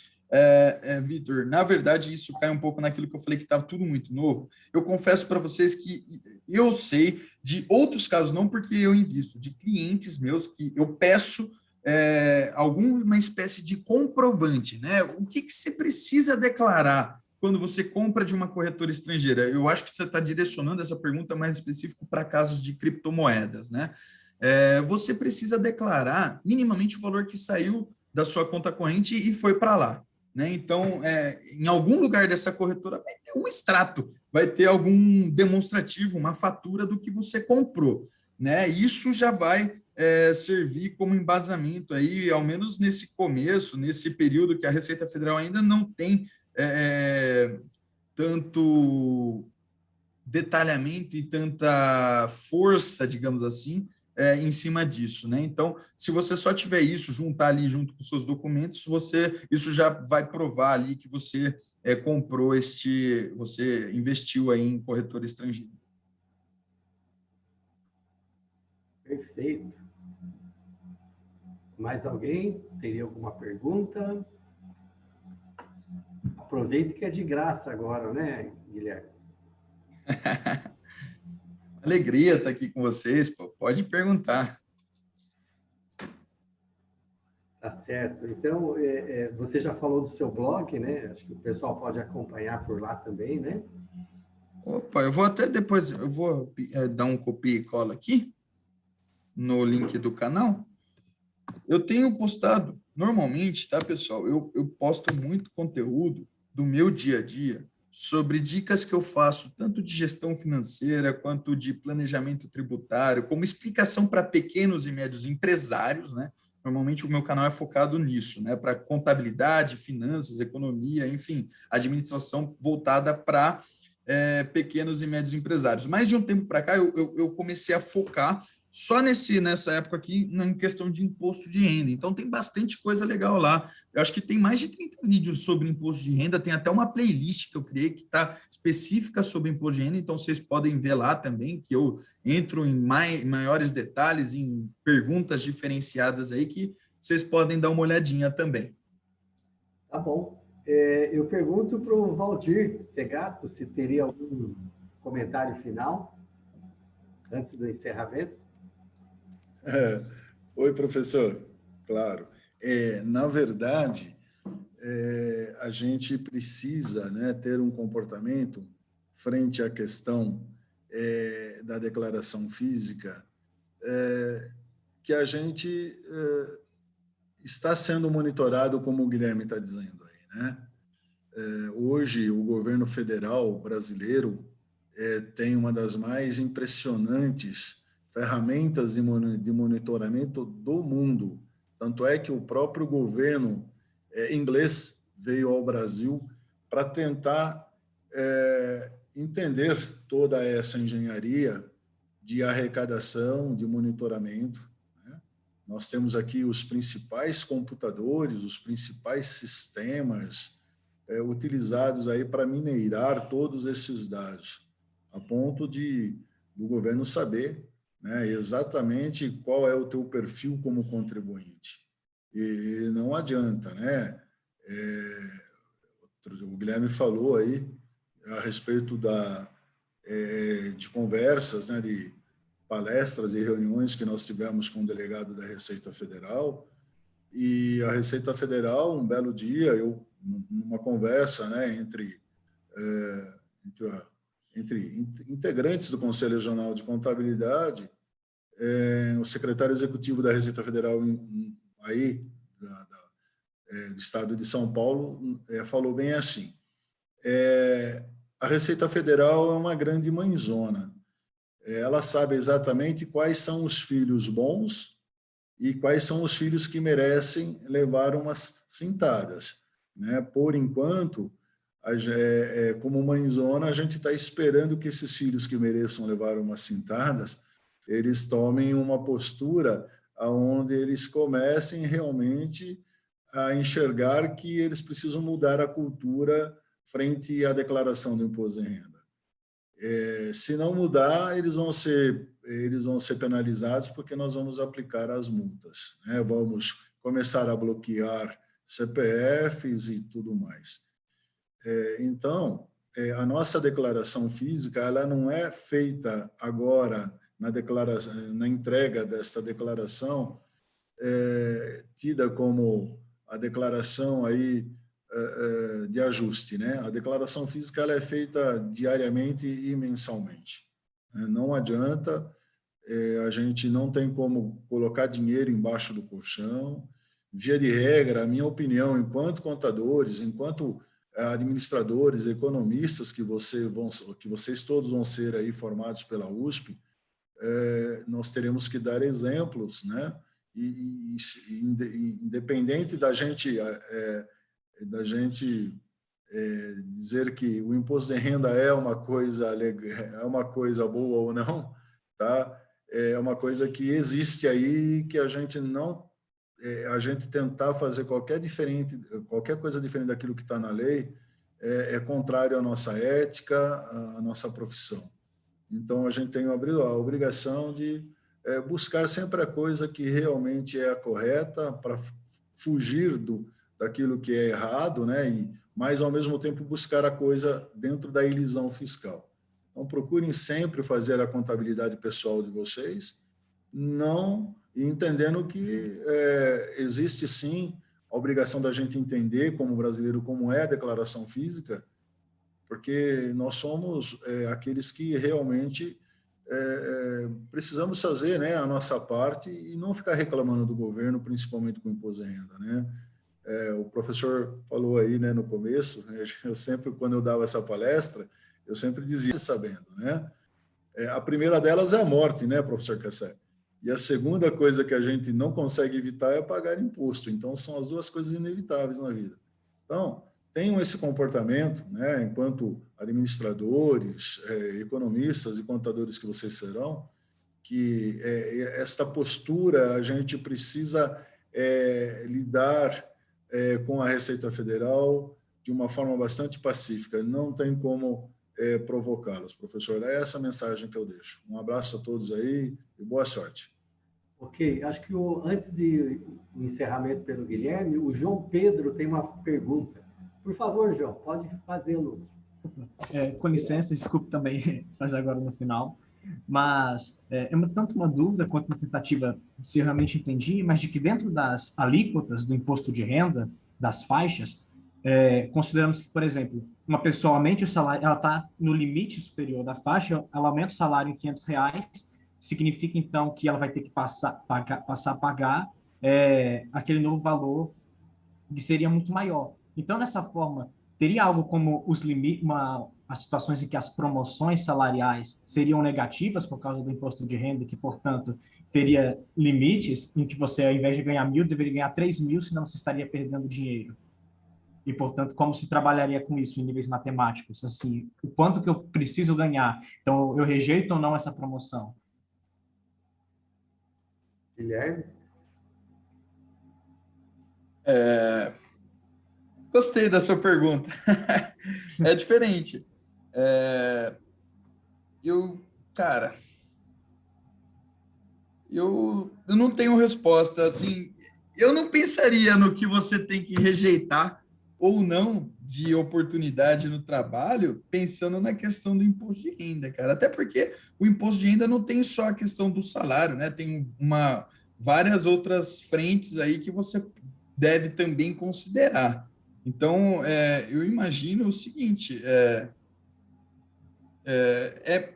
Vitor, na verdade, isso cai um pouco naquilo que eu falei que estava tudo muito novo. Eu confesso para vocês que eu sei de outros casos, não porque eu invisto, de clientes meus que eu peço alguma espécie de comprovante, né? O que você precisa declarar quando você compra de uma corretora estrangeira? Eu acho que você está direcionando essa pergunta mais específica para casos de criptomoedas, né? Você precisa declarar minimamente o valor que saiu da sua conta corrente e foi para lá, né? Então, em algum lugar dessa corretora vai ter um extrato, vai ter algum demonstrativo, uma fatura do que você comprou, né? Isso já vai servir como embasamento aí, ao menos nesse começo, nesse período que a Receita Federal ainda não tem tanto detalhamento e tanta força, digamos assim, em cima disso, né? Então, se você só tiver isso, juntar ali junto com seus documentos, isso já vai provar ali que você comprou você investiu aí em corretor estrangeiro. Perfeito. Mais alguém? Teria alguma pergunta? Aproveite que é de graça agora, né, Guilherme? Alegria estar aqui com vocês, pô. Pode perguntar. Tá certo. Então, você já falou do seu blog, né? Acho que o pessoal pode acompanhar por lá também, né? Opa, eu vou até depois, eu vou dar um copia e cola aqui no link do canal. Eu tenho postado, normalmente, tá, pessoal? Eu posto muito conteúdo do meu dia a dia sobre dicas que eu faço, tanto de gestão financeira quanto de planejamento tributário, como explicação para pequenos e médios empresários, né? Normalmente o meu canal é focado nisso, né? Para contabilidade, finanças, economia, enfim, administração voltada para pequenos e médios empresários. Mas de um tempo para cá eu comecei a focar só nessa época aqui, em questão de imposto de renda. Então, tem bastante coisa legal lá. Eu acho que tem mais de 30 vídeos sobre imposto de renda, tem até uma playlist que eu criei que está específica sobre imposto de renda, então vocês podem ver lá também, que eu entro em maiores detalhes, em perguntas diferenciadas aí, que vocês podem dar uma olhadinha também. Tá bom. Eu pergunto para o Valdir Segato se teria algum comentário final antes do encerramento. Oi, professor. Claro. Na verdade, a gente precisa, né, ter um comportamento frente à questão da declaração física, que a gente está sendo monitorado, como o Guilherme está dizendo aí, né? Hoje, o governo federal brasileiro tem uma das mais impressionantes ferramentas de monitoramento do mundo. Tanto é que o próprio governo inglês veio ao Brasil para tentar entender toda essa engenharia de arrecadação, de monitoramento. Né? Nós temos aqui os principais computadores, os principais sistemas utilizados aí para mineirar todos esses dados, a ponto do governo saber, né, exatamente qual é o teu perfil como contribuinte. E não adianta, né? O Guilherme falou aí a respeito de conversas, né, de palestras e reuniões que nós tivemos com o delegado da Receita Federal, e a Receita Federal, um belo dia, numa conversa, né, entre integrantes do Conselho Regional de Contabilidade, o secretário executivo da Receita Federal aí do estado de São Paulo falou bem assim: a Receita Federal é uma grande mãezona. Ela sabe exatamente quais são os filhos bons e quais são os filhos que merecem levar umas cintadas, né? Por enquanto, como mãezona, a gente está esperando que esses filhos que mereçam levar umas cintadas, eles tomem uma postura onde eles comecem realmente a enxergar que eles precisam mudar a cultura frente à declaração do imposto de renda. Se não mudar, eles vão ser penalizados, porque nós vamos aplicar as multas, né? Vamos começar a bloquear CPFs e tudo mais. Então, a nossa declaração física, ela não é feita agora na entrega desta declaração, tida como a declaração aí de ajuste, né? A declaração física, ela é feita diariamente e mensalmente. Não adianta, a gente não tem como colocar dinheiro embaixo do colchão. Via de regra, a minha opinião, enquanto contadores, enquanto administradores, economistas, que vocês todos vão ser aí formados pela USP, nós teremos que dar exemplos, né? E independente da gente dizer que o imposto de renda é uma coisa boa ou não, tá? É uma coisa que existe aí, que a gente tentar fazer qualquer coisa diferente daquilo que está na lei é contrário à nossa ética, à nossa profissão. Então, a gente tem a obrigação de buscar sempre a coisa que realmente é a correta, para fugir daquilo que é errado, né? Mas, ao mesmo tempo, buscar a coisa dentro da ilisão fiscal. Então, procurem sempre fazer a contabilidade pessoal de vocês, não entendendo que existe, sim, a obrigação da gente entender, como brasileiro, como é a declaração física, porque nós somos aqueles que realmente precisamos fazer, né, a nossa parte e não ficar reclamando do governo, principalmente com o imposto de renda, né? O professor falou aí, né, no começo, eu sempre, quando eu dava essa palestra, eu sempre dizia, sabendo, né? A primeira delas é a morte, né, professor Cassé? E a segunda coisa que a gente não consegue evitar é pagar imposto. Então, são as duas coisas inevitáveis na vida. Então, tenham esse comportamento, né, enquanto administradores, economistas e contadores que vocês serão, que esta postura a gente precisa lidar com a Receita Federal de uma forma bastante pacífica. Não tem como provocá-los, professor. É essa a mensagem que eu deixo. Um abraço a todos aí e boa sorte. Ok, acho que antes do encerramento pelo Guilherme, o João Pedro tem uma pergunta. Por favor, João, pode fazê-lo. Com licença, desculpe também fazer agora no final, mas tanto uma dúvida quanto uma tentativa, se eu realmente entendi, mas de que dentro das alíquotas do imposto de renda, das faixas, consideramos que, por exemplo, uma pessoa aumente o salário, ela está no limite superior da faixa, ela aumenta o salário em R$500, significa, então, que ela vai ter que passar a pagar aquele novo valor que seria muito maior. Então, dessa forma, teria algo como os limites, as situações em que as promoções salariais seriam negativas por causa do imposto de renda, que, portanto, teria limites em que você, ao invés de ganhar 1.000, deveria ganhar 3.000, senão você estaria perdendo dinheiro. E, portanto, como se trabalharia com isso em níveis matemáticos? Assim, o quanto que eu preciso ganhar? Então, eu rejeito ou não essa promoção? Guilherme? Gostei da sua pergunta. É diferente. Cara, eu não tenho resposta. Assim, eu não pensaria no que você tem que rejeitar ou não de oportunidade no trabalho, pensando na questão do imposto de renda, cara. Até porque o imposto de renda não tem só a questão do salário, né? Tem várias outras frentes aí que você deve também considerar. Então, eu imagino o seguinte, é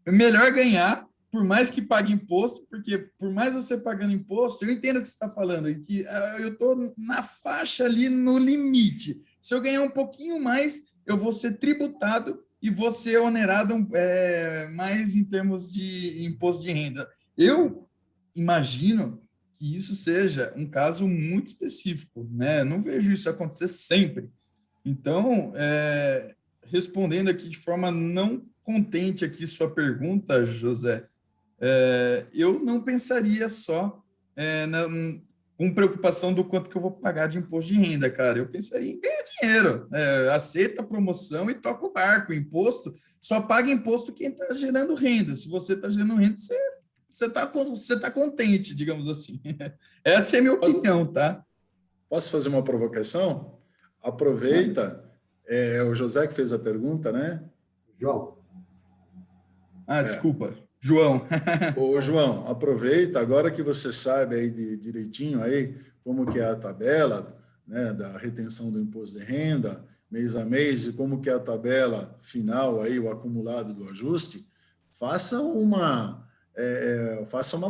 melhor ganhar, por mais que pague imposto, porque por mais você pagando imposto, eu entendo o que você está falando, que eu estou na faixa ali no limite. Se eu ganhar um pouquinho mais, eu vou ser tributado e vou ser onerado mais em termos de imposto de renda. Eu imagino que isso seja um caso muito específico, né? Eu não vejo isso acontecer sempre. Então, respondendo aqui de forma não contente aqui sua pergunta, José, eu não pensaria só com preocupação do quanto que eu vou pagar de imposto de renda, cara. Eu pensaria em ganhar dinheiro. Aceita a promoção e toca o barco. Imposto, só paga imposto quem está gerando renda. Se você está gerando renda, você tá contente, digamos assim. Essa é a minha opinião, tá? Posso fazer uma provocação? Aproveita, é o José que fez a pergunta, né? João. Desculpa. João. Ô, João, aproveita, agora que você sabe aí direitinho aí como que é a tabela, né, da retenção do imposto de renda, mês a mês, e como que é a tabela final aí, o acumulado do ajuste, faça uma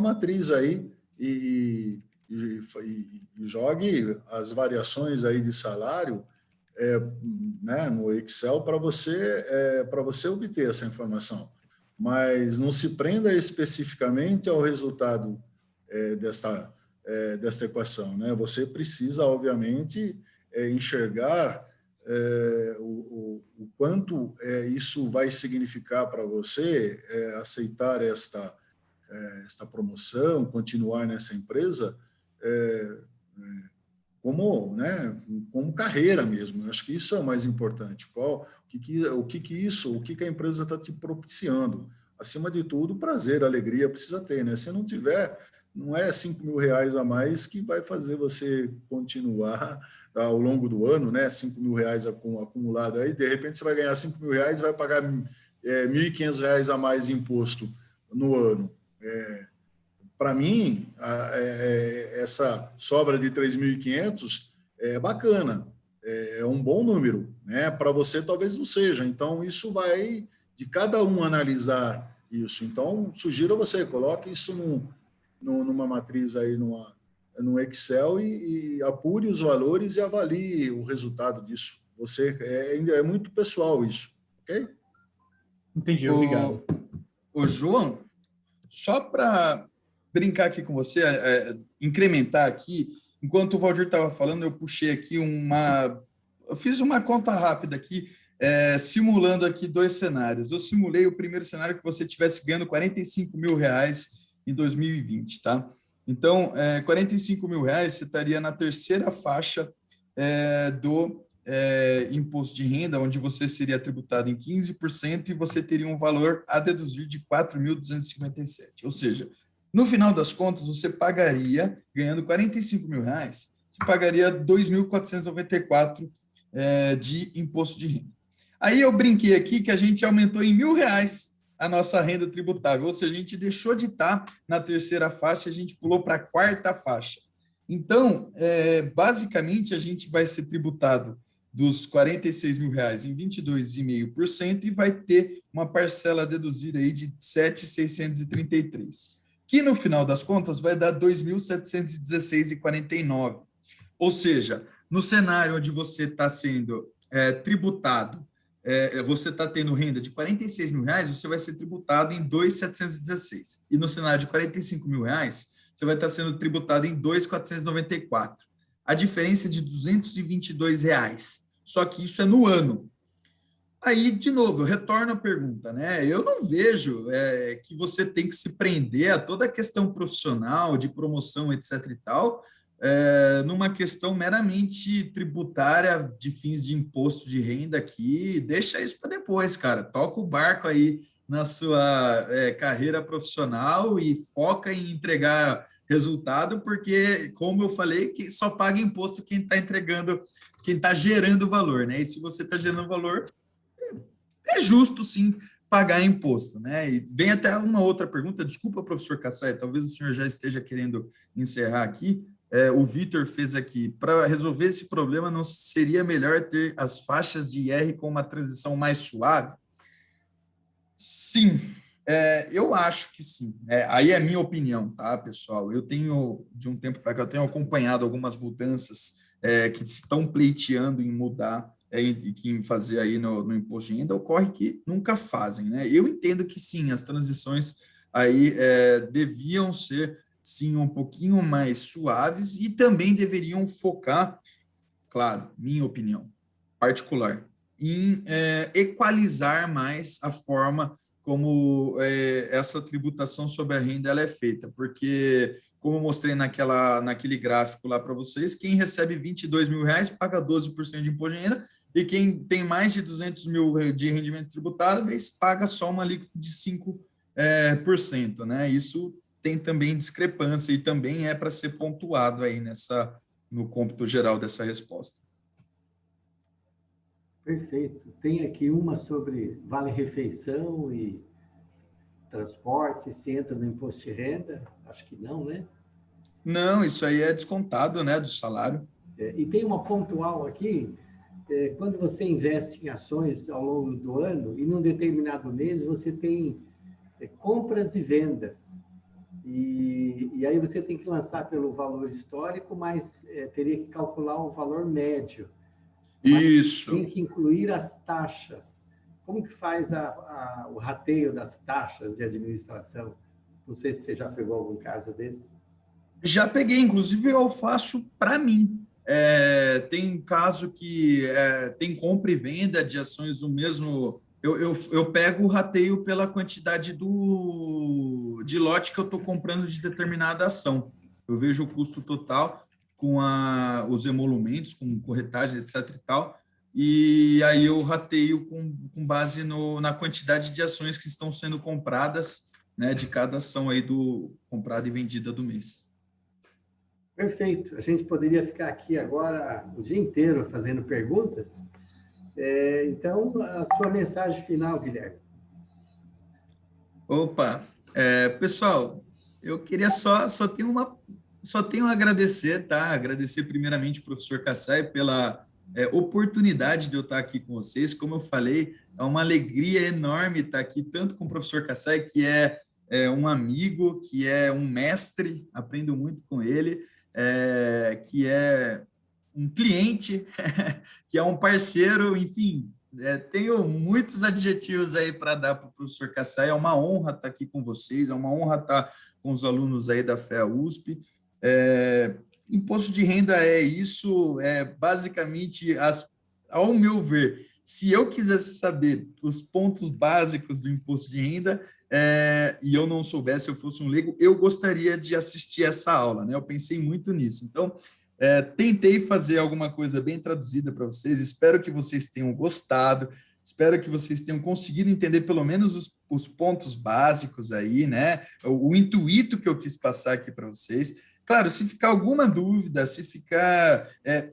matriz aí e jogue as variações aí de salário né, no Excel para você obter essa informação. Mas não se prenda especificamente ao resultado desta equação, né? Você precisa, obviamente, enxergar o quanto isso vai significar para você aceitar esta promoção, continuar nessa empresa, como carreira mesmo. Eu acho que isso é o mais importante. O que a empresa está te propiciando? Acima de tudo, prazer, alegria precisa ter, né? Se não tiver, não é R$5.000 a mais que vai fazer você continuar ao longo do ano, né? R$5.000 acumulado aí, de repente você vai ganhar R$5.000 e vai pagar R$1.500 a mais de imposto no ano. Para mim, essa sobra de 3.500 é bacana, é um bom número, né? Para você talvez não seja. Então, isso vai de cada um analisar isso. Então, sugiro a você, coloque isso numa matriz aí, no Excel e apure os valores e avalie o resultado disso. É muito pessoal isso, ok? Entendi, obrigado. O João, só para brincar aqui com você, incrementar aqui, enquanto o Valdir estava falando, eu puxei aqui eu fiz uma conta rápida aqui, simulando aqui 2 cenários. Eu simulei o primeiro cenário que você tivesse ganhando R$45.000 em 2020, tá? Então, R$45.000, você estaria na terceira faixa do imposto de renda, onde você seria tributado em 15% e você teria um valor a deduzir de R$4.257. Ou seja, no final das contas, você pagaria, ganhando R$45.000, você pagaria R$2.494 de imposto de renda. Aí eu brinquei aqui que a gente aumentou em R$1.000 a nossa renda tributável, ou seja, a gente deixou de estar na terceira faixa, a gente pulou para a quarta faixa. Então, basicamente, a gente vai ser tributado dos R$46.000 em 22,5% e vai ter uma parcela a deduzir aí de 7.633, que no final das contas vai dar 2.716,49. Ou seja, no cenário onde você está sendo tributado, você está tendo renda de R$46.000, você vai ser tributado em 2.716. E no cenário de R$45.000, você vai estar sendo tributado em 2.494. A diferença é de R$222. Só que isso é no ano. Aí, de novo, eu retorno à pergunta, né? Eu não vejo que você tem que se prender a toda a questão profissional, de promoção, etc. e tal, numa questão meramente tributária de fins de imposto de renda aqui. Deixa isso para depois, cara. Toca o barco aí na sua carreira profissional e foca em entregar resultado, porque, como eu falei, que só paga imposto quem está entregando, quem está gerando valor, né? E se você está gerando valor, é justo, sim, pagar imposto, né? E vem até uma outra pergunta, desculpa, professor Cassai, talvez o senhor já esteja querendo encerrar aqui. O Vitor fez aqui, para resolver esse problema, não seria melhor ter as faixas de IR com uma transição mais suave? Sim, eu acho que sim. Aí é a minha opinião, tá, pessoal? Eu tenho, de um tempo para cá, eu tenho acompanhado algumas mudanças que estão pleiteando em mudar e que fazer aí no imposto de renda, ocorre que nunca fazem, né? Eu entendo que sim, as transições aí deviam ser, sim, um pouquinho mais suaves e também deveriam focar, claro, minha opinião particular, em equalizar mais a forma como essa tributação sobre a renda ela é feita, porque como eu mostrei naquele gráfico lá para vocês, quem recebe R$22.000 paga 12% de imposto de renda, e quem tem mais de 200 mil de rendimento tributáveis paga só uma alíquota de 5%, né? Isso tem também discrepância e também é para ser pontuado aí no cômputo geral dessa resposta. Perfeito. Tem aqui uma sobre vale-refeição e transporte, se entra no imposto de renda? Acho que não, né? Não, isso aí é descontado, né, do salário. E tem uma pontual aqui, quando você investe em ações ao longo do ano, e num determinado mês você tem compras e vendas. E aí você tem que lançar pelo valor histórico, mas teria que calcular o valor médio. Isso. Tem que incluir as taxas. Como que faz o rateio das taxas e administração? Não sei se você já pegou algum caso desse. Já peguei, inclusive eu faço para mim. Tem caso que tem compra e venda de ações do mesmo. Eu pego o rateio pela quantidade de lote que eu estou comprando de determinada ação. Eu vejo o custo total com os emolumentos, com corretagem, etc. e tal. E aí eu rateio com base na quantidade de ações que estão sendo compradas, né, de cada ação aí comprada e vendida do mês. Perfeito. A gente poderia ficar aqui agora o dia inteiro fazendo perguntas. Então, a sua mensagem final, Guilherme. Opa, pessoal, eu queria só tenho a agradecer, tá? Agradecer primeiramente ao professor Kassai pela oportunidade de eu estar aqui com vocês. Como eu falei, é uma alegria enorme estar aqui, tanto com o professor Kassai, que é um amigo, que é um mestre, aprendo muito com ele, que é um cliente, que é um parceiro, enfim, tenho muitos adjetivos aí para dar para o professor Kassai. É uma honra estar aqui com vocês, é uma honra estar com os alunos aí da FEA USP. Imposto de renda é isso, basicamente, ao meu ver, se eu quisesse saber os pontos básicos do imposto de renda, e eu não soubesse, eu fosse um leigo, eu gostaria de assistir essa aula, né? Eu pensei muito nisso. Então, tentei fazer alguma coisa bem traduzida para vocês, espero que vocês tenham gostado, espero que vocês tenham conseguido entender pelo menos os pontos básicos aí, né? O intuito que eu quis passar aqui para vocês. Claro, se ficar alguma dúvida, se ficar...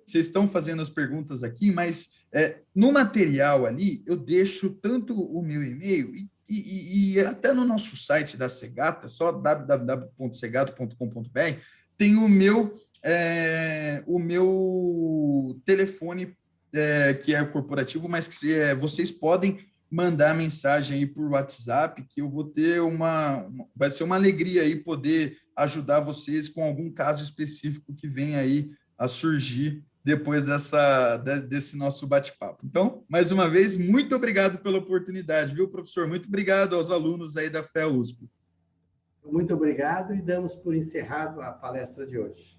vocês estão fazendo as perguntas aqui, mas no material ali, eu deixo tanto o meu e-mail e até no nosso site da Segato, é só www.segato.com.br, tem o meu telefone, que é o corporativo, mas que vocês podem mandar mensagem aí por WhatsApp, que eu vou ter vai ser uma alegria aí poder ajudar vocês com algum caso específico que venha aí a surgir depois desse nosso bate-papo. Então, mais uma vez, muito obrigado pela oportunidade, viu, professor? Muito obrigado aos alunos aí da FEA USP. Muito obrigado e damos por encerrado a palestra de hoje.